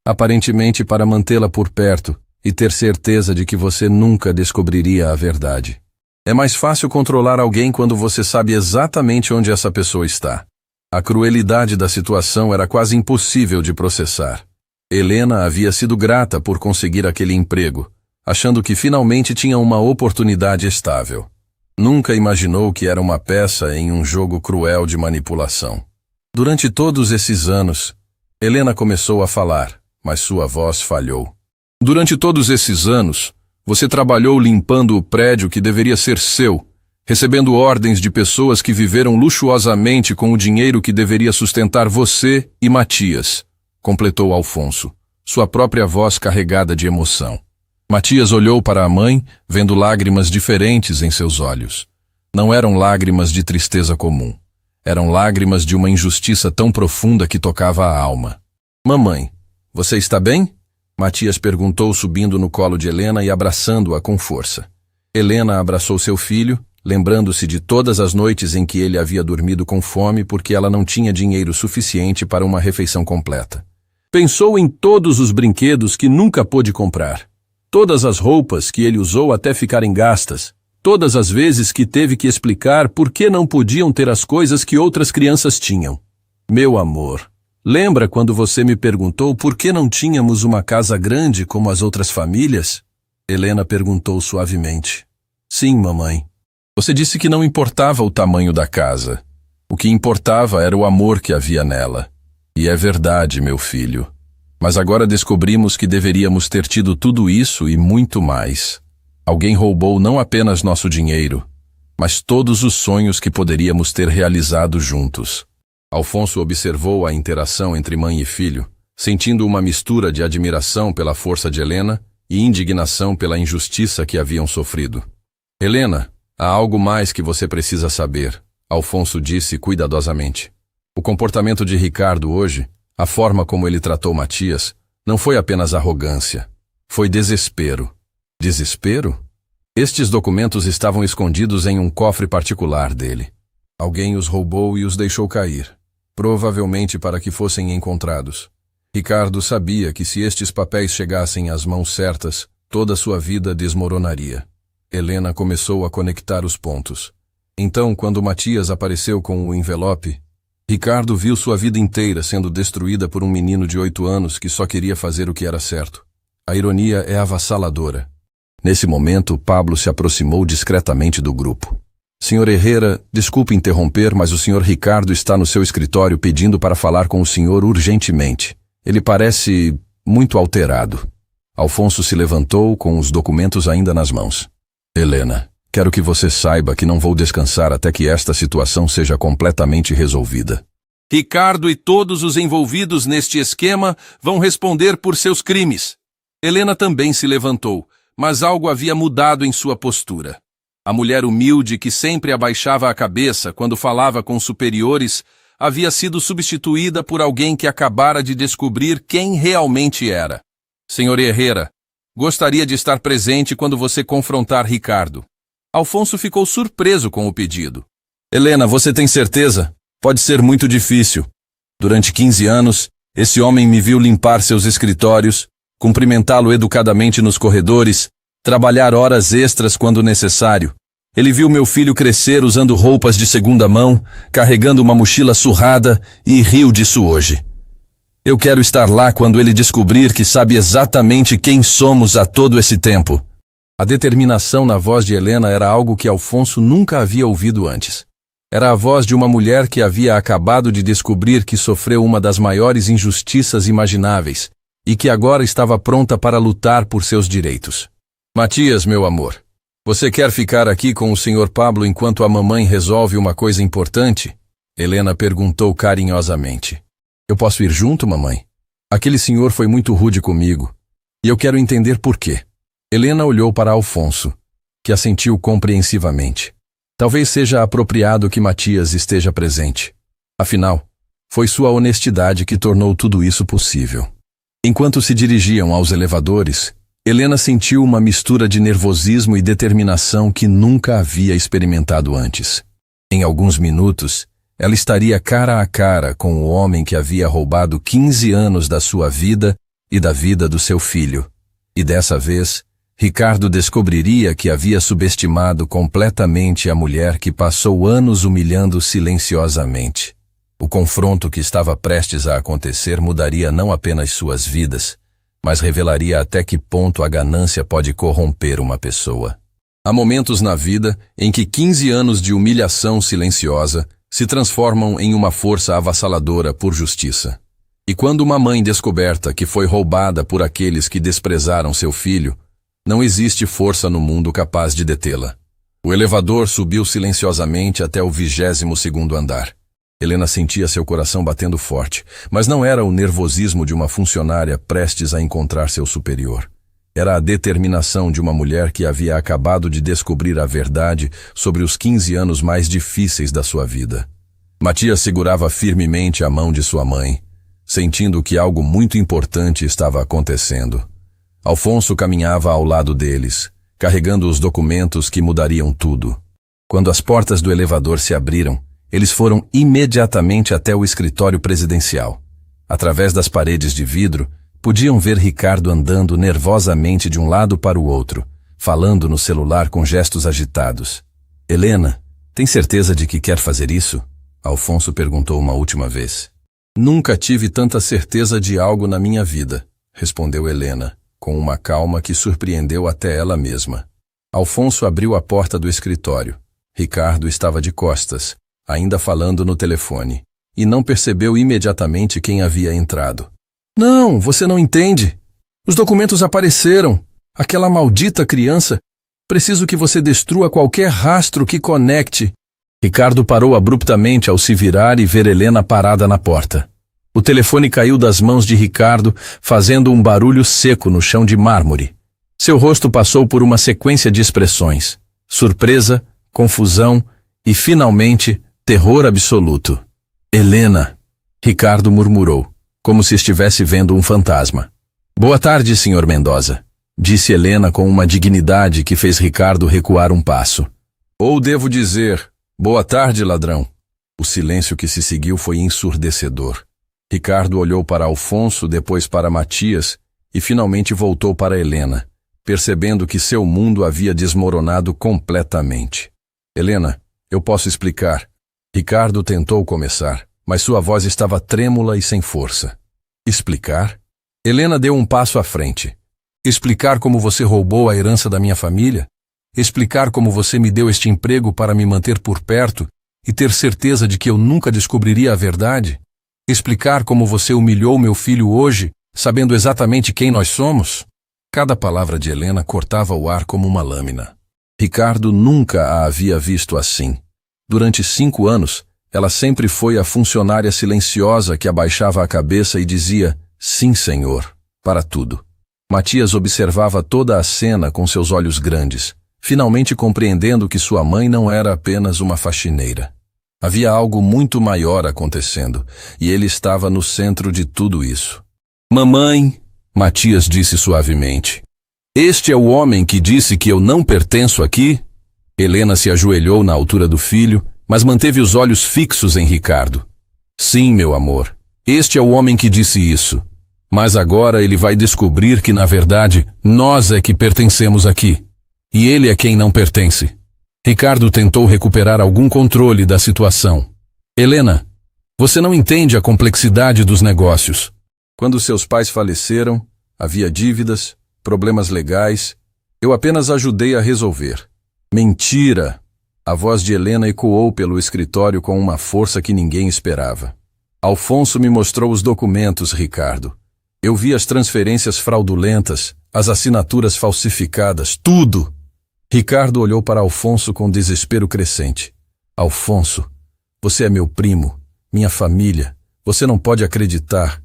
Aparentemente para mantê-la por perto e ter certeza de que você nunca descobriria a verdade. É mais fácil controlar alguém quando você sabe exatamente onde essa pessoa está. A crueldade da situação era quase impossível de processar. Helena havia sido grata por conseguir aquele emprego, achando que finalmente tinha uma oportunidade estável. Nunca imaginou que era uma peça em um jogo cruel de manipulação. Durante todos esses anos, Helena começou a falar, mas sua voz falhou. Durante todos esses anos, você trabalhou limpando o prédio que deveria ser seu, recebendo ordens de pessoas que viveram luxuosamente com o dinheiro que deveria sustentar você e Matias, completou Alfonso, sua própria voz carregada de emoção. Matias olhou para a mãe, vendo lágrimas diferentes em seus olhos. Não eram lágrimas de tristeza comum. Eram lágrimas de uma injustiça tão profunda que tocava a alma. Mamãe, você está bem? Matias perguntou subindo no colo de Helena e abraçando-a com força. Helena abraçou seu filho, lembrando-se de todas as noites em que ele havia dormido com fome porque ela não tinha dinheiro suficiente para uma refeição completa. Pensou em todos os brinquedos que nunca pôde comprar, todas as roupas que ele usou até ficarem gastas, todas as vezes que teve que explicar por que não podiam ter as coisas que outras crianças tinham. Meu amor, lembra quando você me perguntou por que não tínhamos uma casa grande como as outras famílias? Helena perguntou suavemente. Sim, mamãe. Você disse que não importava o tamanho da casa. O que importava era o amor que havia nela. E é verdade, meu filho. Mas agora descobrimos que deveríamos ter tido tudo isso e muito mais. Alguém roubou não apenas nosso dinheiro, mas todos os sonhos que poderíamos ter realizado juntos. Alfonso observou a interação entre mãe e filho, sentindo uma mistura de admiração pela força de Helena e indignação pela injustiça que haviam sofrido. Helena, há algo mais que você precisa saber, Alfonso disse cuidadosamente. O comportamento de Ricardo hoje, a forma como ele tratou Matias, não foi apenas arrogância, foi desespero. Desespero? Estes documentos estavam escondidos em um cofre particular dele. Alguém os roubou e os deixou cair, provavelmente para que fossem encontrados. Ricardo sabia que se estes papéis chegassem às mãos certas, toda sua vida desmoronaria. Helena começou a conectar os pontos. Então, quando Matias apareceu com o envelope, Ricardo viu sua vida inteira sendo destruída por um menino de 8 anos que só queria fazer o que era certo. A ironia é avassaladora. Nesse momento, Pablo se aproximou discretamente do grupo. Senhor Herrera, desculpe interromper, mas o senhor Ricardo está no seu escritório pedindo para falar com o senhor urgentemente. Ele parece muito alterado. Alfonso se levantou com os documentos ainda nas mãos. Helena, quero que você saiba que não vou descansar até que esta situação seja completamente resolvida. Ricardo e todos os envolvidos neste esquema vão responder por seus crimes. Helena também se levantou, mas algo havia mudado em sua postura. A mulher humilde que sempre abaixava a cabeça quando falava com superiores havia sido substituída por alguém que acabara de descobrir quem realmente era. Senhor Herrera, gostaria de estar presente quando você confrontar Ricardo. Alfonso ficou surpreso com o pedido. Helena, você tem certeza? Pode ser muito difícil. Durante 15 anos, esse homem me viu limpar seus escritórios, cumprimentá-lo educadamente nos corredores, trabalhar horas extras quando necessário. Ele viu meu filho crescer usando roupas de segunda mão, carregando uma mochila surrada e riu disso hoje. Eu quero estar lá quando ele descobrir que sabe exatamente quem somos há todo esse tempo. A determinação na voz de Helena era algo que Alfonso nunca havia ouvido antes. Era a voz de uma mulher que havia acabado de descobrir que sofreu uma das maiores injustiças imagináveis e que agora estava pronta para lutar por seus direitos. Matias, meu amor, você quer ficar aqui com o Sr. Pablo enquanto a mamãe resolve uma coisa importante? Helena perguntou carinhosamente. Eu posso ir junto, mamãe? Aquele senhor foi muito rude comigo, e eu quero entender por quê. Helena olhou para Alfonso, que assentiu compreensivamente. Talvez seja apropriado que Matias esteja presente. Afinal, foi sua honestidade que tornou tudo isso possível. Enquanto se dirigiam aos elevadores, Helena sentiu uma mistura de nervosismo e determinação que nunca havia experimentado antes. Em alguns minutos, ela estaria cara a cara com o homem que havia roubado 15 anos da sua vida e da vida do seu filho. E dessa vez, Ricardo descobriria que havia subestimado completamente a mulher que passou anos humilhando silenciosamente. O confronto que estava prestes a acontecer mudaria não apenas suas vidas, mas revelaria até que ponto a ganância pode corromper uma pessoa. Há momentos na vida em que 15 anos de humilhação silenciosa se transformam em uma força avassaladora por justiça. E quando uma mãe descoberta que foi roubada por aqueles que desprezaram seu filho, não existe força no mundo capaz de detê-la. O elevador subiu silenciosamente até o 22º andar. Helena sentia seu coração batendo forte, mas não era o nervosismo de uma funcionária prestes a encontrar seu superior. Era a determinação de uma mulher que havia acabado de descobrir a verdade sobre os 15 anos mais difíceis da sua vida. Matias segurava firmemente a mão de sua mãe, sentindo que algo muito importante estava acontecendo. Alfonso caminhava ao lado deles, carregando os documentos que mudariam tudo. Quando as portas do elevador se abriram, eles foram imediatamente até o escritório presidencial. Através das paredes de vidro, podiam ver Ricardo andando nervosamente de um lado para o outro, falando no celular com gestos agitados. Helena, tem certeza de que quer fazer isso? Alfonso perguntou uma última vez. Nunca tive tanta certeza de algo na minha vida, respondeu Helena, com uma calma que surpreendeu até ela mesma. Alfonso abriu a porta do escritório. Ricardo estava de costas, ainda falando no telefone, e não percebeu imediatamente quem havia entrado. Não, você não entende. Os documentos apareceram. Aquela maldita criança. Preciso que você destrua qualquer rastro que conecte. Ricardo parou abruptamente ao se virar e ver Helena parada na porta. O telefone caiu das mãos de Ricardo, fazendo um barulho seco no chão de mármore. Seu rosto passou por uma sequência de expressões: surpresa, confusão e, finalmente, terror absoluto. Helena, Ricardo murmurou, como se estivesse vendo um fantasma. Boa tarde, Sr. Mendoza, disse Helena com uma dignidade que fez Ricardo recuar um passo. Ou devo dizer, boa tarde, ladrão. O silêncio que se seguiu foi ensurdecedor. Ricardo olhou para Alfonso, depois para Matias e finalmente voltou para Helena, percebendo que seu mundo havia desmoronado completamente. Helena, eu posso explicar. Ricardo tentou começar, mas sua voz estava trêmula e sem força. Explicar? Helena deu um passo à frente. Explicar como você roubou a herança da minha família? Explicar como você me deu este emprego para me manter por perto e ter certeza de que eu nunca descobriria a verdade? Explicar como você humilhou meu filho hoje, sabendo exatamente quem nós somos? Cada palavra de Helena cortava o ar como uma lâmina. Ricardo nunca a havia visto assim. Durante 5 anos, ela sempre foi a funcionária silenciosa que abaixava a cabeça e dizia, sim, senhor, para tudo. Matias observava toda a cena com seus olhos grandes, finalmente compreendendo que sua mãe não era apenas uma faxineira. Havia algo muito maior acontecendo, e ele estava no centro de tudo isso. Mamãe, Matias disse suavemente, este é o homem que disse que eu não pertenço aqui? Helena se ajoelhou na altura do filho, mas manteve os olhos fixos em Ricardo. Sim, meu amor, este é o homem que disse isso. Mas agora ele vai descobrir que, na verdade, nós é que pertencemos aqui. E ele é quem não pertence. Ricardo tentou recuperar algum controle da situação. Helena, você não entende a complexidade dos negócios. Quando seus pais faleceram, havia dívidas, problemas legais. Eu apenas ajudei a resolver. Mentira! A voz de Helena ecoou pelo escritório com uma força que ninguém esperava. Alfonso me mostrou os documentos, Ricardo. Eu vi as transferências fraudulentas, as assinaturas falsificadas, tudo! Ricardo olhou para Alfonso com desespero crescente. Alfonso, você é meu primo, minha família. Você não pode acreditar.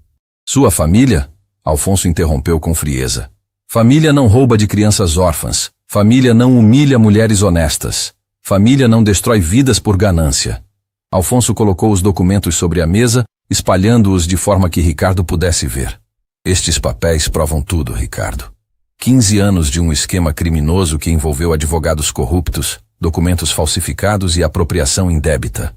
Sua família? Alfonso interrompeu com frieza. Família não rouba de crianças órfãs. Família não humilha mulheres honestas. Família não destrói vidas por ganância. Alfonso colocou os documentos sobre a mesa, espalhando-os de forma que Ricardo pudesse ver. Estes papéis provam tudo, Ricardo. 15 anos de um esquema criminoso que envolveu advogados corruptos, documentos falsificados e apropriação indébita.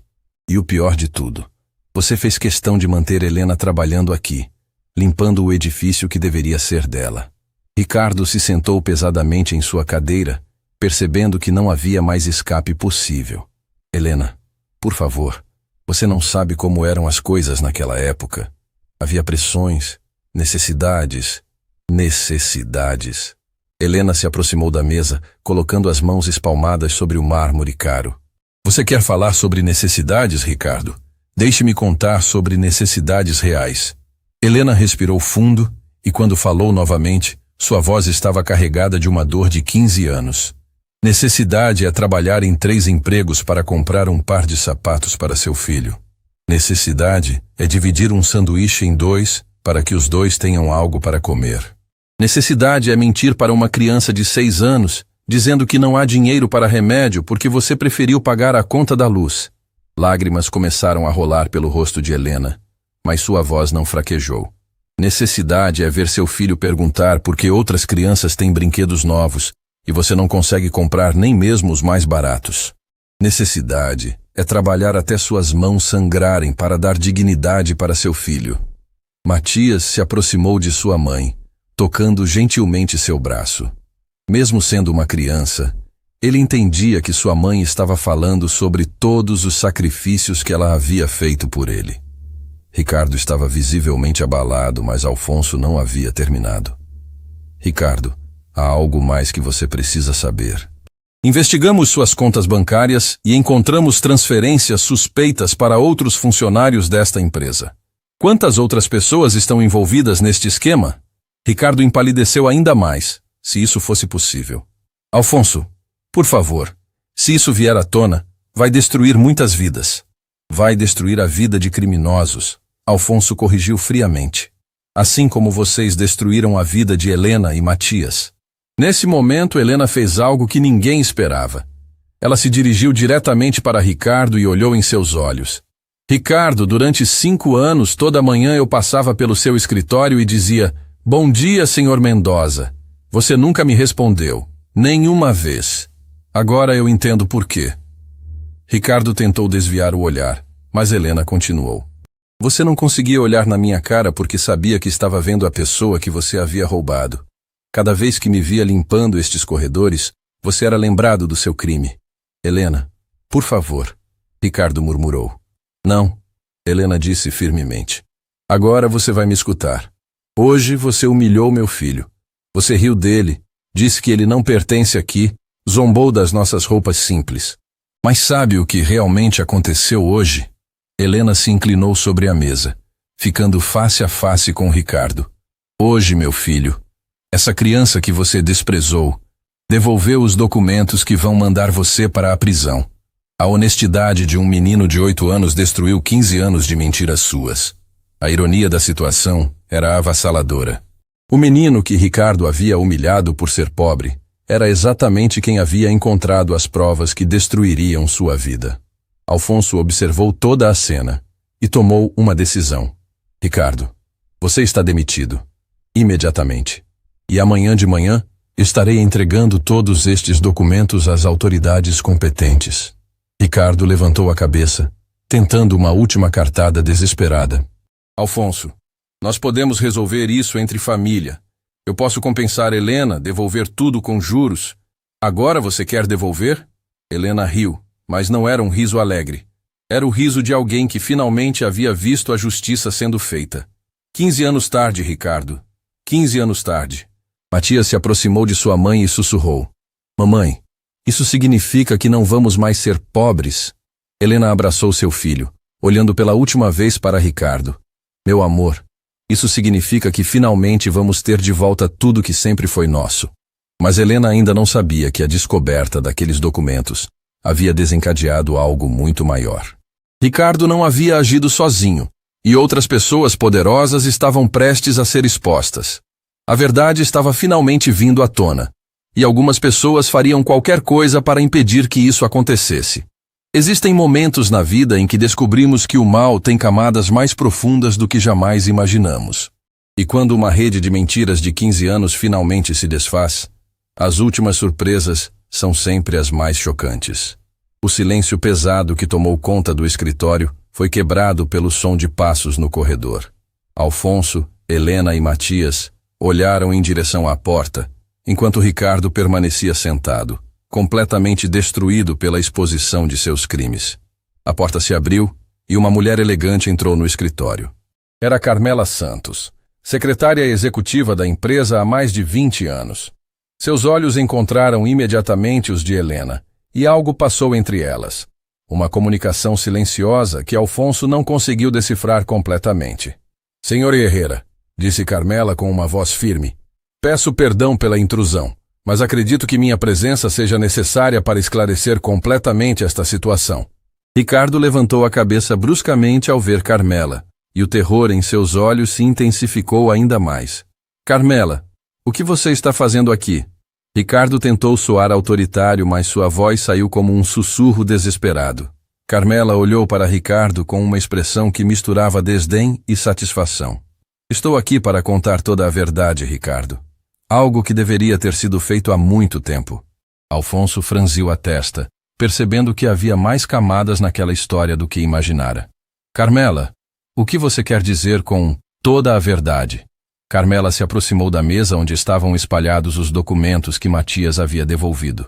E o pior de tudo, você fez questão de manter Helena trabalhando aqui, limpando o edifício que deveria ser dela. Ricardo se sentou pesadamente em sua cadeira, percebendo que não havia mais escape possível. Helena, por favor, você não sabe como eram as coisas naquela época. Havia pressões, necessidades. Helena se aproximou da mesa, colocando as mãos espalmadas sobre o mármore caro. Você quer falar sobre necessidades, Ricardo? Deixe-me contar sobre necessidades reais. Helena respirou fundo e, quando falou novamente, sua voz estava carregada de uma dor de 15 anos. Necessidade é trabalhar em 3 empregos para comprar um par de sapatos para seu filho. Necessidade é dividir um sanduíche em 2 para que os 2 tenham algo para comer. Necessidade é mentir para uma criança de 6 anos, dizendo que não há dinheiro para remédio porque você preferiu pagar a conta da luz. Lágrimas começaram a rolar pelo rosto de Helena, mas sua voz não fraquejou. Necessidade é ver seu filho perguntar por que outras crianças têm brinquedos novos e você não consegue comprar nem mesmo os mais baratos. Necessidade é trabalhar até suas mãos sangrarem para dar dignidade para seu filho. Matias se aproximou de sua mãe, tocando gentilmente seu braço. Mesmo sendo uma criança, ele entendia que sua mãe estava falando sobre todos os sacrifícios que ela havia feito por ele. Ricardo estava visivelmente abalado, mas Alfonso não havia terminado. Ricardo, há algo mais que você precisa saber. Investigamos suas contas bancárias e encontramos transferências suspeitas para outros funcionários desta empresa. Quantas outras pessoas estão envolvidas neste esquema? Ricardo empalideceu ainda mais, se isso fosse possível. Alfonso, por favor, se isso vier à tona, vai destruir muitas vidas. Vai destruir a vida de criminosos, Alfonso corrigiu friamente. Assim como vocês destruíram a vida de Helena e Matias. Nesse momento, Helena fez algo que ninguém esperava. Ela se dirigiu diretamente para Ricardo e olhou em seus olhos. Ricardo, durante 5 anos, toda manhã eu passava pelo seu escritório e dizia: "Bom dia, senhor Mendoza." Você nunca me respondeu, nenhuma vez. Agora eu entendo por quê. Ricardo tentou desviar o olhar, mas Helena continuou. Você não conseguia olhar na minha cara porque sabia que estava vendo a pessoa que você havia roubado. Cada vez que me via limpando estes corredores, você era lembrado do seu crime. Helena, por favor, Ricardo murmurou. Não, Helena disse firmemente. Agora você vai me escutar. Hoje você humilhou meu filho. Você riu dele, disse que ele não pertence aqui, zombou das nossas roupas simples. Mas sabe o que realmente aconteceu hoje? Helena se inclinou sobre a mesa, ficando face a face com Ricardo. Hoje, meu filho, essa criança que você desprezou, devolveu os documentos que vão mandar você para a prisão. A honestidade de um menino de 8 anos destruiu 15 anos de mentiras suas. A ironia da situação era avassaladora. O menino que Ricardo havia humilhado por ser pobre era exatamente quem havia encontrado as provas que destruiriam sua vida. Alfonso observou toda a cena e tomou uma decisão. Ricardo, você está demitido. Imediatamente. E amanhã de manhã estarei entregando todos estes documentos às autoridades competentes. Ricardo levantou a cabeça, tentando uma última cartada desesperada. Alfonso, nós podemos resolver isso entre família. Eu posso compensar Helena, devolver tudo com juros. Agora você quer devolver? Helena riu, mas não era um riso alegre. Era o riso de alguém que finalmente havia visto a justiça sendo feita. 15 anos tarde, Ricardo. 15 anos tarde. Matias se aproximou de sua mãe e sussurrou. Mamãe, isso significa que não vamos mais ser pobres? Helena abraçou seu filho, olhando pela última vez para Ricardo. Meu amor, isso significa que finalmente vamos ter de volta tudo que sempre foi nosso. Mas Helena ainda não sabia que a descoberta daqueles documentos havia desencadeado algo muito maior. Ricardo não havia agido sozinho, e outras pessoas poderosas estavam prestes a ser expostas. A verdade estava finalmente vindo à tona, e algumas pessoas fariam qualquer coisa para impedir que isso acontecesse. Existem momentos na vida em que descobrimos que o mal tem camadas mais profundas do que jamais imaginamos. E quando uma rede de mentiras de 15 anos finalmente se desfaz, as últimas surpresas são sempre as mais chocantes. O silêncio pesado que tomou conta do escritório foi quebrado pelo som de passos no corredor. Alfonso, Helena e Matias olharam em direção à porta, enquanto Ricardo permanecia sentado, completamente destruído pela exposição de seus crimes. A porta se abriu e uma mulher elegante entrou no escritório. Era Carmela Santos, secretária executiva da empresa há mais de 20 anos. Seus olhos encontraram imediatamente os de Helena, e algo passou entre elas. Uma comunicação silenciosa que Alfonso não conseguiu decifrar completamente. Senhor Herrera, disse Carmela com uma voz firme, peço perdão pela intrusão, mas acredito que minha presença seja necessária para esclarecer completamente esta situação. Ricardo levantou a cabeça bruscamente ao ver Carmela, e o terror em seus olhos se intensificou ainda mais. Carmela, o que você está fazendo aqui? Ricardo tentou soar autoritário, mas sua voz saiu como um sussurro desesperado. Carmela olhou para Ricardo com uma expressão que misturava desdém e satisfação. Estou aqui para contar toda a verdade, Ricardo. Algo que deveria ter sido feito há muito tempo. Alfonso franziu a testa, percebendo que havia mais camadas naquela história do que imaginara. Carmela, o que você quer dizer com toda a verdade? Carmela se aproximou da mesa onde estavam espalhados os documentos que Matias havia devolvido.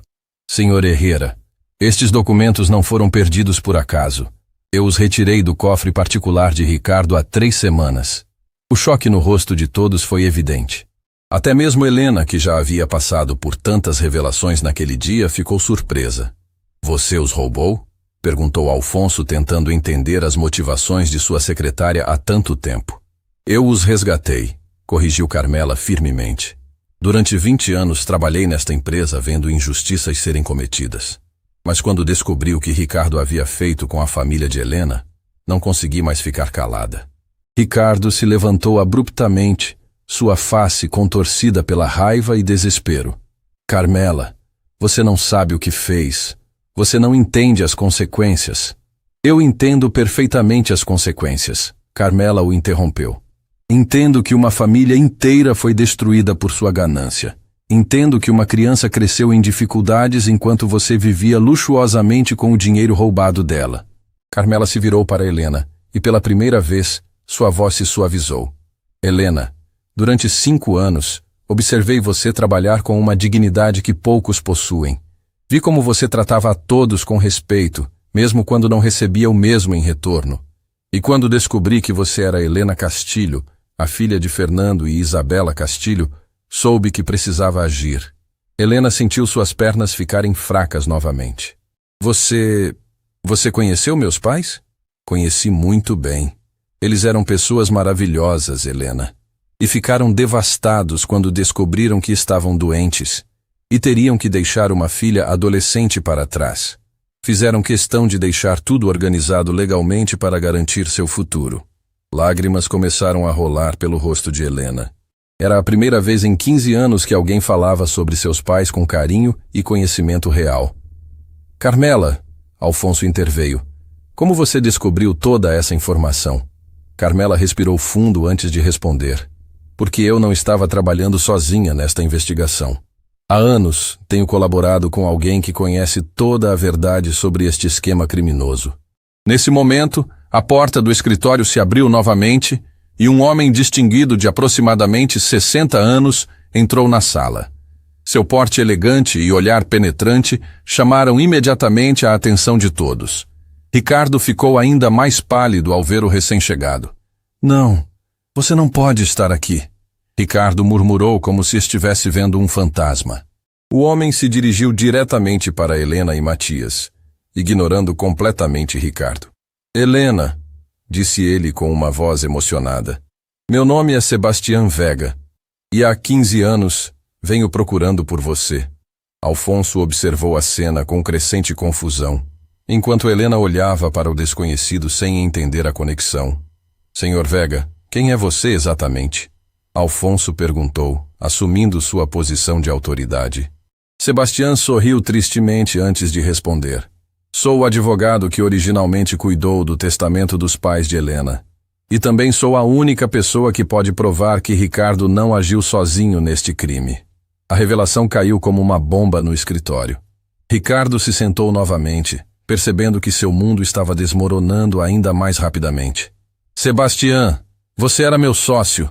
Senhor Herrera, estes documentos não foram perdidos por acaso. Eu os retirei do cofre particular de Ricardo há 3 semanas. O choque no rosto de todos foi evidente. Até mesmo Helena, que já havia passado por tantas revelações naquele dia, ficou surpresa. Você os roubou? Perguntou Alfonso, tentando entender as motivações de sua secretária há tanto tempo. Eu os resgatei, corrigiu Carmela firmemente. Durante 20 anos trabalhei nesta empresa vendo injustiças serem cometidas. Mas quando descobri o que Ricardo havia feito com a família de Helena, não consegui mais ficar calada. Ricardo se levantou abruptamente, sua face contorcida pela raiva e desespero. Carmela, você não sabe o que fez. Você não entende as consequências. Eu entendo perfeitamente as consequências. Carmela o interrompeu. Entendo que uma família inteira foi destruída por sua ganância. Entendo que uma criança cresceu em dificuldades enquanto você vivia luxuosamente com o dinheiro roubado dela. Carmela se virou para Helena e pela primeira vez sua voz se suavizou. Helena, durante 5 anos, observei você trabalhar com uma dignidade que poucos possuem. Vi como você tratava a todos com respeito, mesmo quando não recebia o mesmo em retorno. E quando descobri que você era Helena Castilho, a filha de Fernando e Isabela Castilho, soube que precisava agir. Helena sentiu suas pernas ficarem fracas novamente. Você conheceu meus pais? Conheci muito bem. Eles eram pessoas maravilhosas, Helena. E ficaram devastados quando descobriram que estavam doentes e teriam que deixar uma filha adolescente para trás. Fizeram questão de deixar tudo organizado legalmente para garantir seu futuro. Lágrimas começaram a rolar pelo rosto de Helena. Era a primeira vez em 15 anos que alguém falava sobre seus pais com carinho e conhecimento real. Carmela, Alfonso interveio. Como você descobriu toda essa informação? Carmela respirou fundo antes de responder. Porque eu não estava trabalhando sozinha nesta investigação. Há anos tenho colaborado com alguém que conhece toda a verdade sobre este esquema criminoso. Nesse momento, a porta do escritório se abriu novamente e um homem distinguido de aproximadamente 60 anos entrou na sala. Seu porte elegante e olhar penetrante chamaram imediatamente a atenção de todos. Ricardo ficou ainda mais pálido ao ver o recém-chegado. Não, você não pode estar aqui. Ricardo murmurou como se estivesse vendo um fantasma. O homem se dirigiu diretamente para Helena e Matias, ignorando completamente Ricardo. Helena, disse ele com uma voz emocionada, meu nome é Sebastião Vega, e há 15 anos venho procurando por você. Alfonso observou a cena com crescente confusão, enquanto Helena olhava para o desconhecido sem entender a conexão. Senhor Vega, quem é você exatamente? Alfonso perguntou, assumindo sua posição de autoridade. Sebastião sorriu tristemente antes de responder. Sou o advogado que originalmente cuidou do testamento dos pais de Helena. E também sou a única pessoa que pode provar que Ricardo não agiu sozinho neste crime. A revelação caiu como uma bomba no escritório. Ricardo se sentou novamente, percebendo que seu mundo estava desmoronando ainda mais rapidamente. Sebastião, você era meu sócio,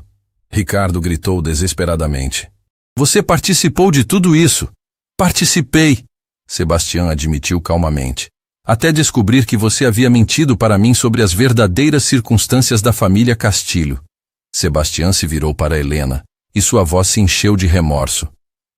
Ricardo gritou desesperadamente. Você participou de tudo isso. Participei, Sebastião admitiu calmamente. Até descobrir que você havia mentido para mim sobre as verdadeiras circunstâncias da família Castilho. Sebastião se virou para Helena, e sua voz se encheu de remorso.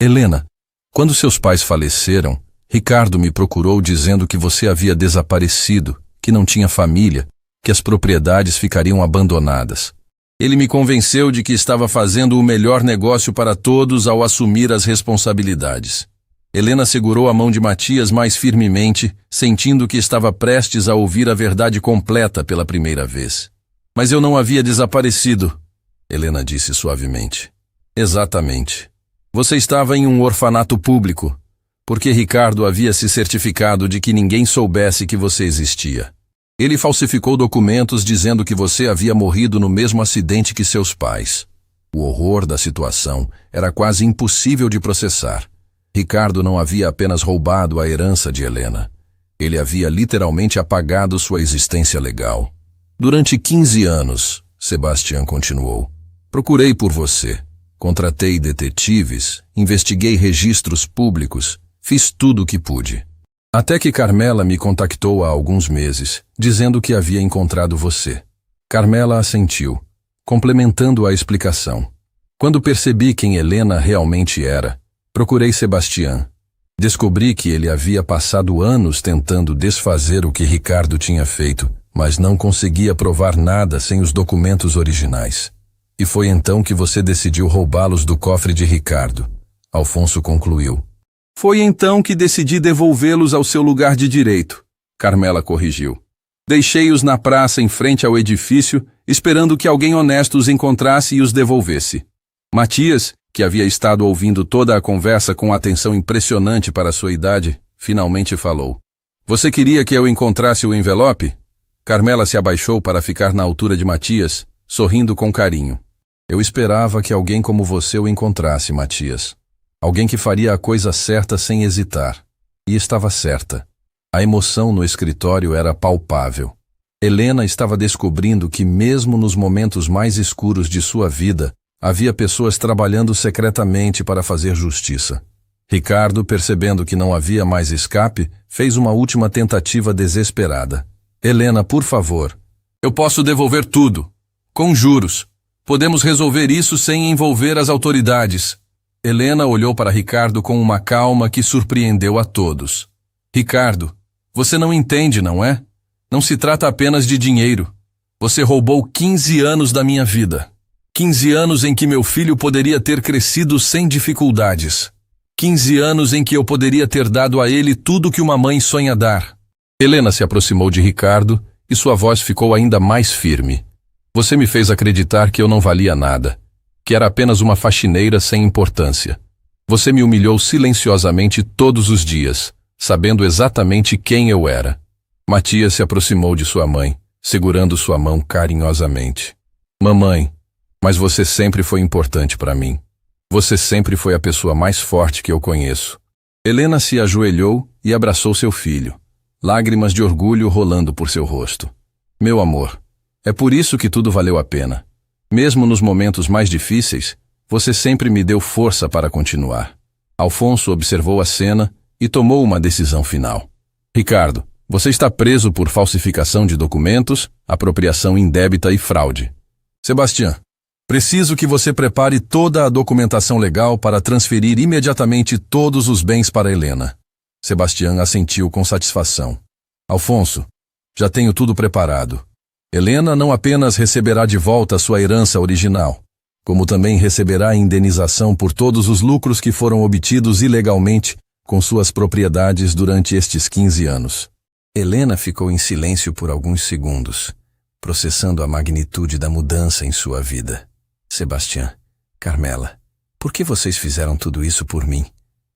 Helena, quando seus pais faleceram, Ricardo me procurou dizendo que você havia desaparecido, que não tinha família, que as propriedades ficariam abandonadas. Ele me convenceu de que estava fazendo o melhor negócio para todos ao assumir as responsabilidades. Helena segurou a mão de Matias mais firmemente, sentindo que estava prestes a ouvir a verdade completa pela primeira vez. Mas eu não havia desaparecido, Helena disse suavemente. Exatamente. Você estava em um orfanato público, porque Ricardo havia se certificado de que ninguém soubesse que você existia. Ele falsificou documentos dizendo que você havia morrido no mesmo acidente que seus pais. O horror da situação era quase impossível de processar. Ricardo não havia apenas roubado a herança de Helena. Ele havia literalmente apagado sua existência legal. Durante 15 anos, Sebastião continuou, procurei por você. Contratei detetives, investiguei registros públicos, fiz tudo o que pude. Até que Carmela me contactou há alguns meses, dizendo que havia encontrado você. Carmela assentiu, complementando a explicação. Quando percebi quem Helena realmente era, procurei Sebastião. Descobri que ele havia passado anos tentando desfazer o que Ricardo tinha feito, mas não conseguia provar nada sem os documentos originais. E foi então que você decidiu roubá-los do cofre de Ricardo. Alfonso concluiu. Foi então que decidi devolvê-los ao seu lugar de direito, Carmela corrigiu. Deixei-os na praça em frente ao edifício, esperando que alguém honesto os encontrasse e os devolvesse. Matias, que havia estado ouvindo toda a conversa com atenção impressionante para sua idade, finalmente falou. Você queria que eu encontrasse o envelope? Carmela se abaixou para ficar na altura de Matias, sorrindo com carinho. Eu esperava que alguém como você o encontrasse, Matias. Alguém que faria a coisa certa sem hesitar. E estava certa. A emoção no escritório era palpável. Helena estava descobrindo que mesmo nos momentos mais escuros de sua vida, havia pessoas trabalhando secretamente para fazer justiça. Ricardo, percebendo que não havia mais escape, fez uma última tentativa desesperada. Helena, por favor. Eu posso devolver tudo. Com juros. Podemos resolver isso sem envolver as autoridades. Helena olhou para Ricardo com uma calma que surpreendeu a todos. Ricardo, você não entende, não é? Não se trata apenas de dinheiro. Você roubou 15 anos da minha vida. 15 anos em que meu filho poderia ter crescido sem dificuldades. 15 anos em que eu poderia ter dado a ele tudo que uma mãe sonha dar. Helena se aproximou de Ricardo e sua voz ficou ainda mais firme. Você me fez acreditar que eu não valia nada, que era apenas uma faxineira sem importância. Você me humilhou silenciosamente todos os dias, sabendo exatamente quem eu era. Matias se aproximou de sua mãe, segurando sua mão carinhosamente. Mamãe, mas você sempre foi importante para mim. Você sempre foi a pessoa mais forte que eu conheço. Helena se ajoelhou e abraçou seu filho, lágrimas de orgulho rolando por seu rosto. Meu amor, é por isso que tudo valeu a pena. Mesmo nos momentos mais difíceis, você sempre me deu força para continuar. Alfonso observou a cena e tomou uma decisão final. Ricardo, você está preso por falsificação de documentos, apropriação indébita e fraude. Sebastião, preciso que você prepare toda a documentação legal para transferir imediatamente todos os bens para Helena. Sebastião assentiu com satisfação. Alfonso, já tenho tudo preparado. Helena não apenas receberá de volta sua herança original, como também receberá a indenização por todos os lucros que foram obtidos ilegalmente com suas propriedades durante estes 15 anos. Helena ficou em silêncio por alguns segundos, processando a magnitude da mudança em sua vida. Sebastião, Carmela, por que vocês fizeram tudo isso por mim?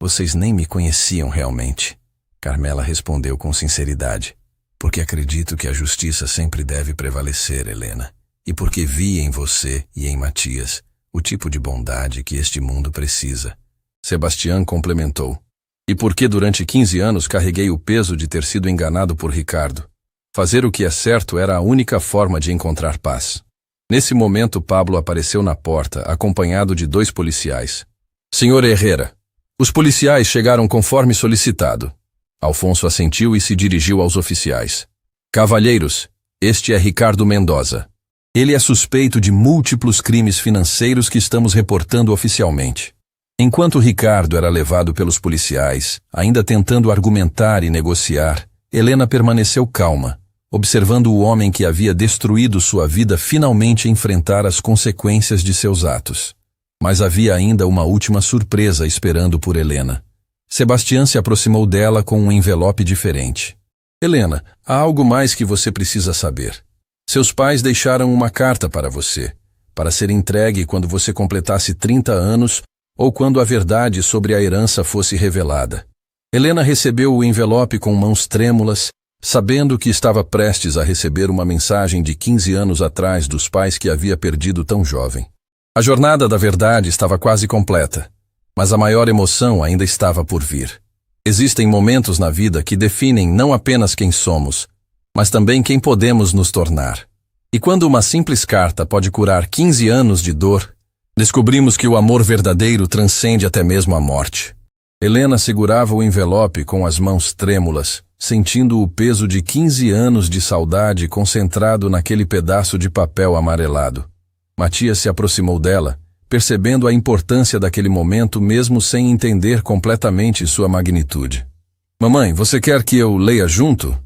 Vocês nem me conheciam realmente. Carmela respondeu com sinceridade. Porque acredito que a justiça sempre deve prevalecer, Helena. e porque vi em você e em Matias o tipo de bondade que este mundo precisa. Sebastião complementou. E porque durante 15 anos carreguei o peso de ter sido enganado por Ricardo. Fazer o que é certo era a única forma de encontrar paz. Nesse momento, Pablo apareceu na porta, acompanhado de 2 policiais. Senhor Herrera, os policiais chegaram conforme solicitado. Alfonso assentiu e se dirigiu aos oficiais. Cavalheiros, este é Ricardo Mendoza. Ele é suspeito de múltiplos crimes financeiros que estamos reportando oficialmente. Enquanto Ricardo era levado pelos policiais, ainda tentando argumentar e negociar, Helena permaneceu calma, observando o homem que havia destruído sua vida finalmente enfrentar as consequências de seus atos. Mas havia ainda uma última surpresa esperando por Helena. Sebastião se aproximou dela com um envelope diferente. Helena, há algo mais que você precisa saber. Seus pais deixaram uma carta para você, para ser entregue quando você completasse 30 anos ou quando a verdade sobre a herança fosse revelada. Helena recebeu o envelope com mãos trêmulas, sabendo que estava prestes a receber uma mensagem de 15 anos atrás dos pais que havia perdido tão jovem. A jornada da verdade estava quase completa, mas a maior emoção ainda estava por vir. Existem momentos na vida que definem não apenas quem somos, mas também quem podemos nos tornar. E quando uma simples carta pode curar 15 anos de dor, descobrimos que o amor verdadeiro transcende até mesmo a morte. Helena segurava o envelope com as mãos trêmulas, sentindo o peso de 15 anos de saudade concentrado naquele pedaço de papel amarelado. Matias se aproximou dela, percebendo a importância daquele momento mesmo sem entender completamente sua magnitude. Mamãe, você quer que eu leia junto?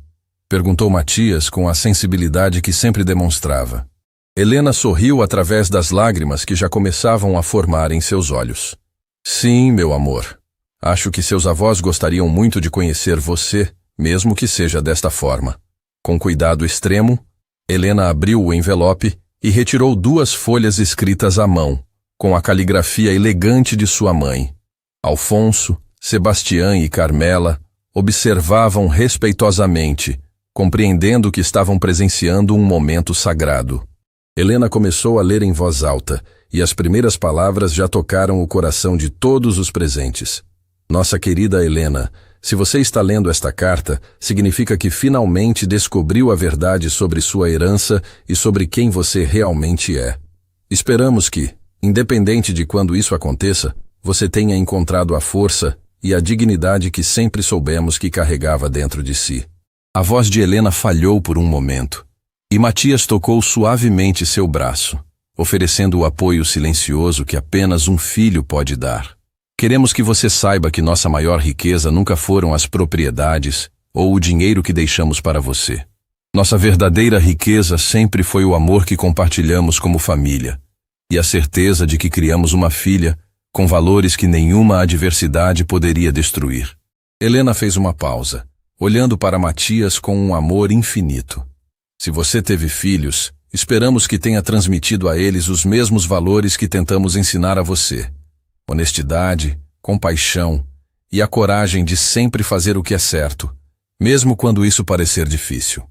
Perguntou Matias com a sensibilidade que sempre demonstrava. Helena sorriu através das lágrimas que já começavam a formar em seus olhos. Sim, meu amor. Acho que seus avós gostariam muito de conhecer você, mesmo que seja desta forma. Com cuidado extremo, Helena abriu o envelope e retirou 2 folhas escritas à mão, com a caligrafia elegante de sua mãe. Alfonso, Sebastião e Carmela observavam respeitosamente, compreendendo que estavam presenciando um momento sagrado. Helena começou a ler em voz alta, e as primeiras palavras já tocaram o coração de todos os presentes. Nossa querida Helena, se você está lendo esta carta, significa que finalmente descobriu a verdade sobre sua herança e sobre quem você realmente é. Esperamos que, independente de quando isso aconteça, você tenha encontrado a força e a dignidade que sempre soubemos que carregava dentro de si. A voz de Helena falhou por um momento. E Matias tocou suavemente seu braço, oferecendo o apoio silencioso que apenas um filho pode dar. Queremos que você saiba que nossa maior riqueza nunca foram as propriedades ou o dinheiro que deixamos para você. Nossa verdadeira riqueza sempre foi o amor que compartilhamos como família e a certeza de que criamos uma filha com valores que nenhuma adversidade poderia destruir. Helena fez uma pausa, olhando para Matias com um amor infinito. Se você teve filhos, esperamos que tenha transmitido a eles os mesmos valores que tentamos ensinar a você. Honestidade, compaixão e a coragem de sempre fazer o que é certo, mesmo quando isso parecer difícil.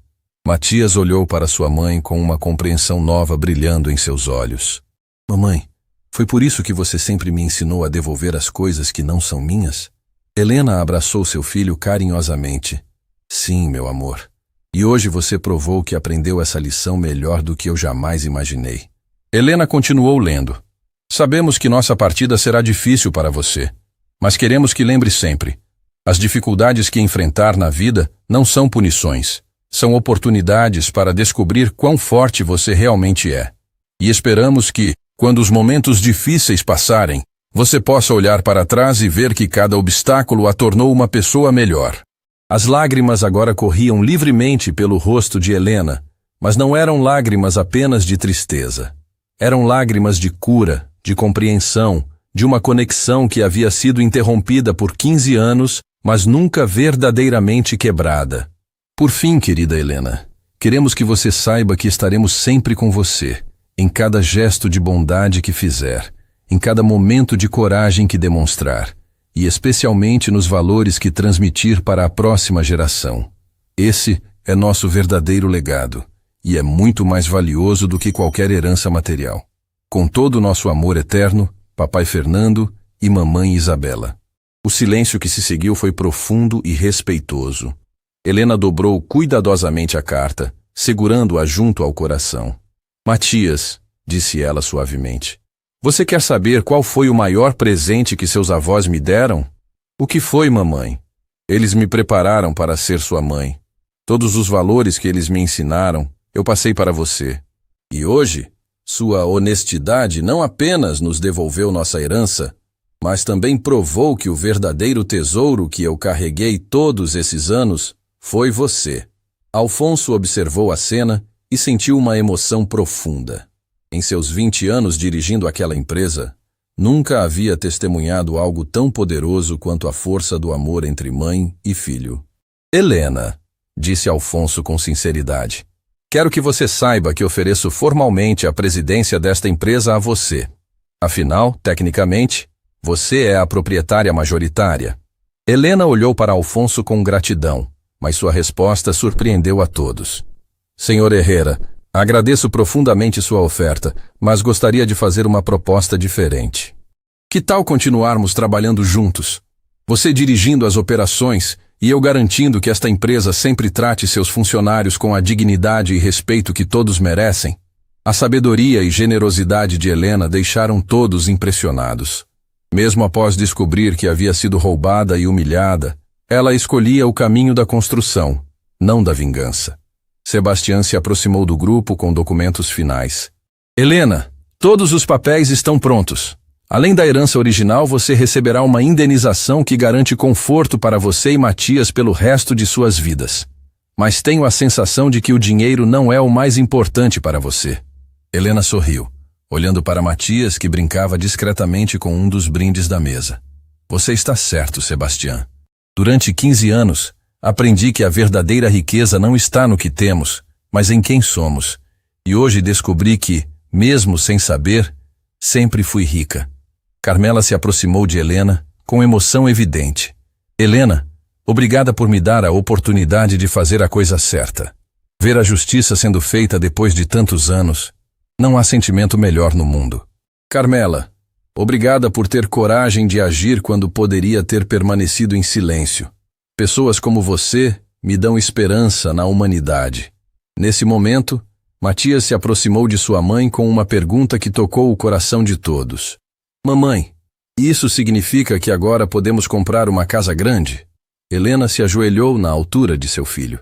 Matias olhou para sua mãe com uma compreensão nova brilhando em seus olhos. Mamãe, foi por isso que você sempre me ensinou a devolver as coisas que não são minhas? Helena abraçou seu filho carinhosamente. Sim, meu amor. E hoje você provou que aprendeu essa lição melhor do que eu jamais imaginei. Helena continuou lendo. Sabemos que nossa partida será difícil para você, mas queremos que lembre sempre. As dificuldades que enfrentar na vida não são punições, são oportunidades para descobrir quão forte você realmente é. E esperamos que, quando os momentos difíceis passarem, você possa olhar para trás e ver que cada obstáculo a tornou uma pessoa melhor. As lágrimas agora corriam livremente pelo rosto de Helena, mas não eram lágrimas apenas de tristeza. Eram lágrimas de cura, de compreensão, de uma conexão que havia sido interrompida por 15 anos, mas nunca verdadeiramente quebrada. Por fim, querida Helena, queremos que você saiba que estaremos sempre com você, em cada gesto de bondade que fizer, em cada momento de coragem que demonstrar, e especialmente nos valores que transmitir para a próxima geração. Esse é nosso verdadeiro legado, e é muito mais valioso do que qualquer herança material. Com todo o nosso amor eterno, Papai Fernando e Mamãe Isabela. O silêncio que se seguiu foi profundo e respeitoso. Helena dobrou cuidadosamente a carta, segurando-a junto ao coração. Matias, disse ela suavemente, você quer saber qual foi o maior presente que seus avós me deram? O que foi, mamãe? Eles me prepararam para ser sua mãe. Todos os valores que eles me ensinaram, eu passei para você. E hoje, sua honestidade não apenas nos devolveu nossa herança, mas também provou que o verdadeiro tesouro que eu carreguei todos esses anos foi você. Alfonso observou a cena e sentiu uma emoção profunda. Em seus 20 anos dirigindo aquela empresa, nunca havia testemunhado algo tão poderoso quanto a força do amor entre mãe e filho. Helena, disse Alfonso com sinceridade, quero que você saiba que ofereço formalmente a presidência desta empresa a você. Afinal, tecnicamente, você é a proprietária majoritária. Helena olhou para Alfonso com gratidão, mas sua resposta surpreendeu a todos. Senhor Herrera, agradeço profundamente sua oferta, mas gostaria de fazer uma proposta diferente. Que tal continuarmos trabalhando juntos? Você dirigindo as operações e eu garantindo que esta empresa sempre trate seus funcionários com a dignidade e respeito que todos merecem? A sabedoria e generosidade de Helena deixaram todos impressionados. Mesmo após descobrir que havia sido roubada e humilhada, ela escolhia o caminho da construção, não da vingança. Sebastião se aproximou do grupo com documentos finais. Helena, todos os papéis estão prontos. Além da herança original, você receberá uma indenização que garante conforto para você e Matias pelo resto de suas vidas. Mas tenho a sensação de que o dinheiro não é o mais importante para você. Helena sorriu, olhando para Matias, que brincava discretamente com um dos brindes da mesa. Você está certo, Sebastião. Durante 15 anos, aprendi que a verdadeira riqueza não está no que temos, mas em quem somos. E hoje descobri que, mesmo sem saber, sempre fui rica. Carmela se aproximou de Helena, com emoção evidente. Helena, obrigada por me dar a oportunidade de fazer a coisa certa. Ver a justiça sendo feita depois de tantos anos, não há sentimento melhor no mundo. Carmela, obrigada por ter coragem de agir quando poderia ter permanecido em silêncio. Pessoas como você me dão esperança na humanidade. Nesse momento, Matias se aproximou de sua mãe com uma pergunta que tocou o coração de todos. Mamãe, isso significa que agora podemos comprar uma casa grande? Helena se ajoelhou na altura de seu filho.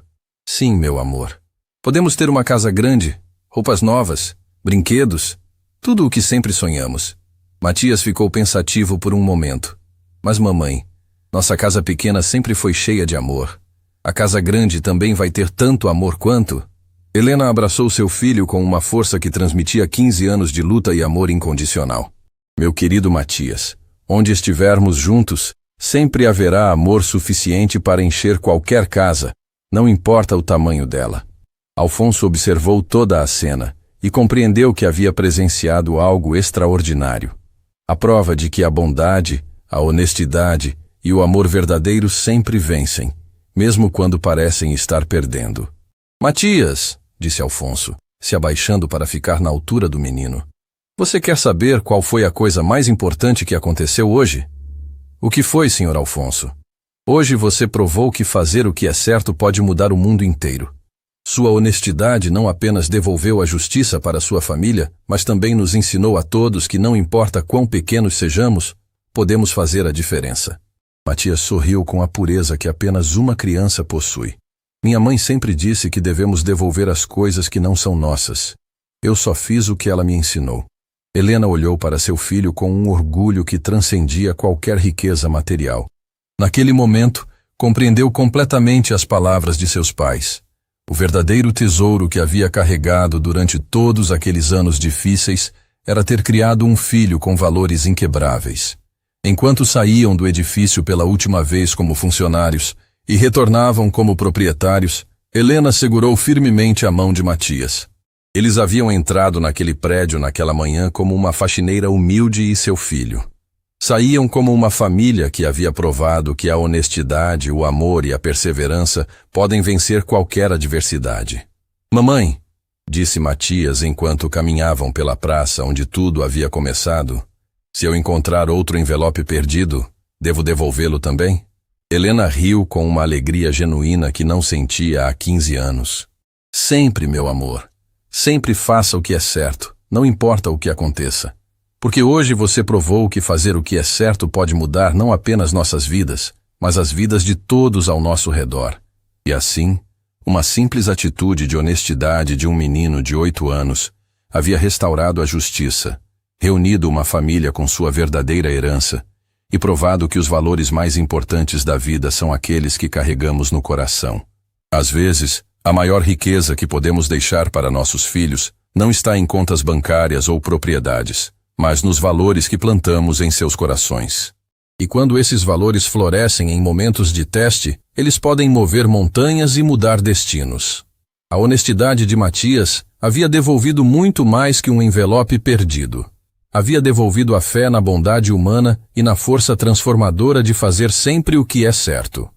Sim, meu amor. Podemos ter uma casa grande, roupas novas, brinquedos, tudo o que sempre sonhamos. Matias ficou pensativo por um momento. Mas mamãe, nossa casa pequena sempre foi cheia de amor. A casa grande também vai ter tanto amor quanto? Helena abraçou seu filho com uma força que transmitia 15 anos de luta e amor incondicional. Meu querido Matias, onde estivermos juntos, sempre haverá amor suficiente para encher qualquer casa, não importa o tamanho dela. Alfonso observou toda a cena e compreendeu que havia presenciado algo extraordinário. A prova de que a bondade, a honestidade e o amor verdadeiro sempre vencem, mesmo quando parecem estar perdendo. Matias, disse Alfonso, se abaixando para ficar na altura do menino. Você quer saber qual foi a coisa mais importante que aconteceu hoje? O que foi, senhor Alfonso? Hoje você provou que fazer o que é certo pode mudar o mundo inteiro. Sua honestidade não apenas devolveu a justiça para sua família, mas também nos ensinou a todos que não importa quão pequenos sejamos, podemos fazer a diferença. Matias sorriu com a pureza que apenas uma criança possui. Minha mãe sempre disse que devemos devolver as coisas que não são nossas. Eu só fiz o que ela me ensinou. Helena olhou para seu filho com um orgulho que transcendia qualquer riqueza material. Naquele momento, compreendeu completamente as palavras de seus pais. O verdadeiro tesouro que havia carregado durante todos aqueles anos difíceis era ter criado um filho com valores inquebráveis. Enquanto saíam do edifício pela última vez como funcionários e retornavam como proprietários, Helena segurou firmemente a mão de Matias. Eles haviam entrado naquele prédio naquela manhã como uma faxineira humilde e seu filho. Saíam como uma família que havia provado que a honestidade, o amor e a perseverança podem vencer qualquer adversidade. Mamãe, disse Matias enquanto caminhavam pela praça onde tudo havia começado. Se eu encontrar outro envelope perdido, devo devolvê-lo também? Helena riu com uma alegria genuína que não sentia há 15 anos. Sempre, meu amor. Sempre faça o que é certo, não importa o que aconteça. Porque hoje você provou que fazer o que é certo pode mudar não apenas nossas vidas, mas as vidas de todos ao nosso redor. E assim, uma simples atitude de honestidade de um menino de 8 anos havia restaurado a justiça, reunido uma família com sua verdadeira herança e provado que os valores mais importantes da vida são aqueles que carregamos no coração. Às vezes, a maior riqueza que podemos deixar para nossos filhos não está em contas bancárias ou propriedades, mas nos valores que plantamos em seus corações. E quando esses valores florescem em momentos de teste, eles podem mover montanhas e mudar destinos. A honestidade de Matias havia devolvido muito mais que um envelope perdido. Havia devolvido a fé na bondade humana e na força transformadora de fazer sempre o que é certo.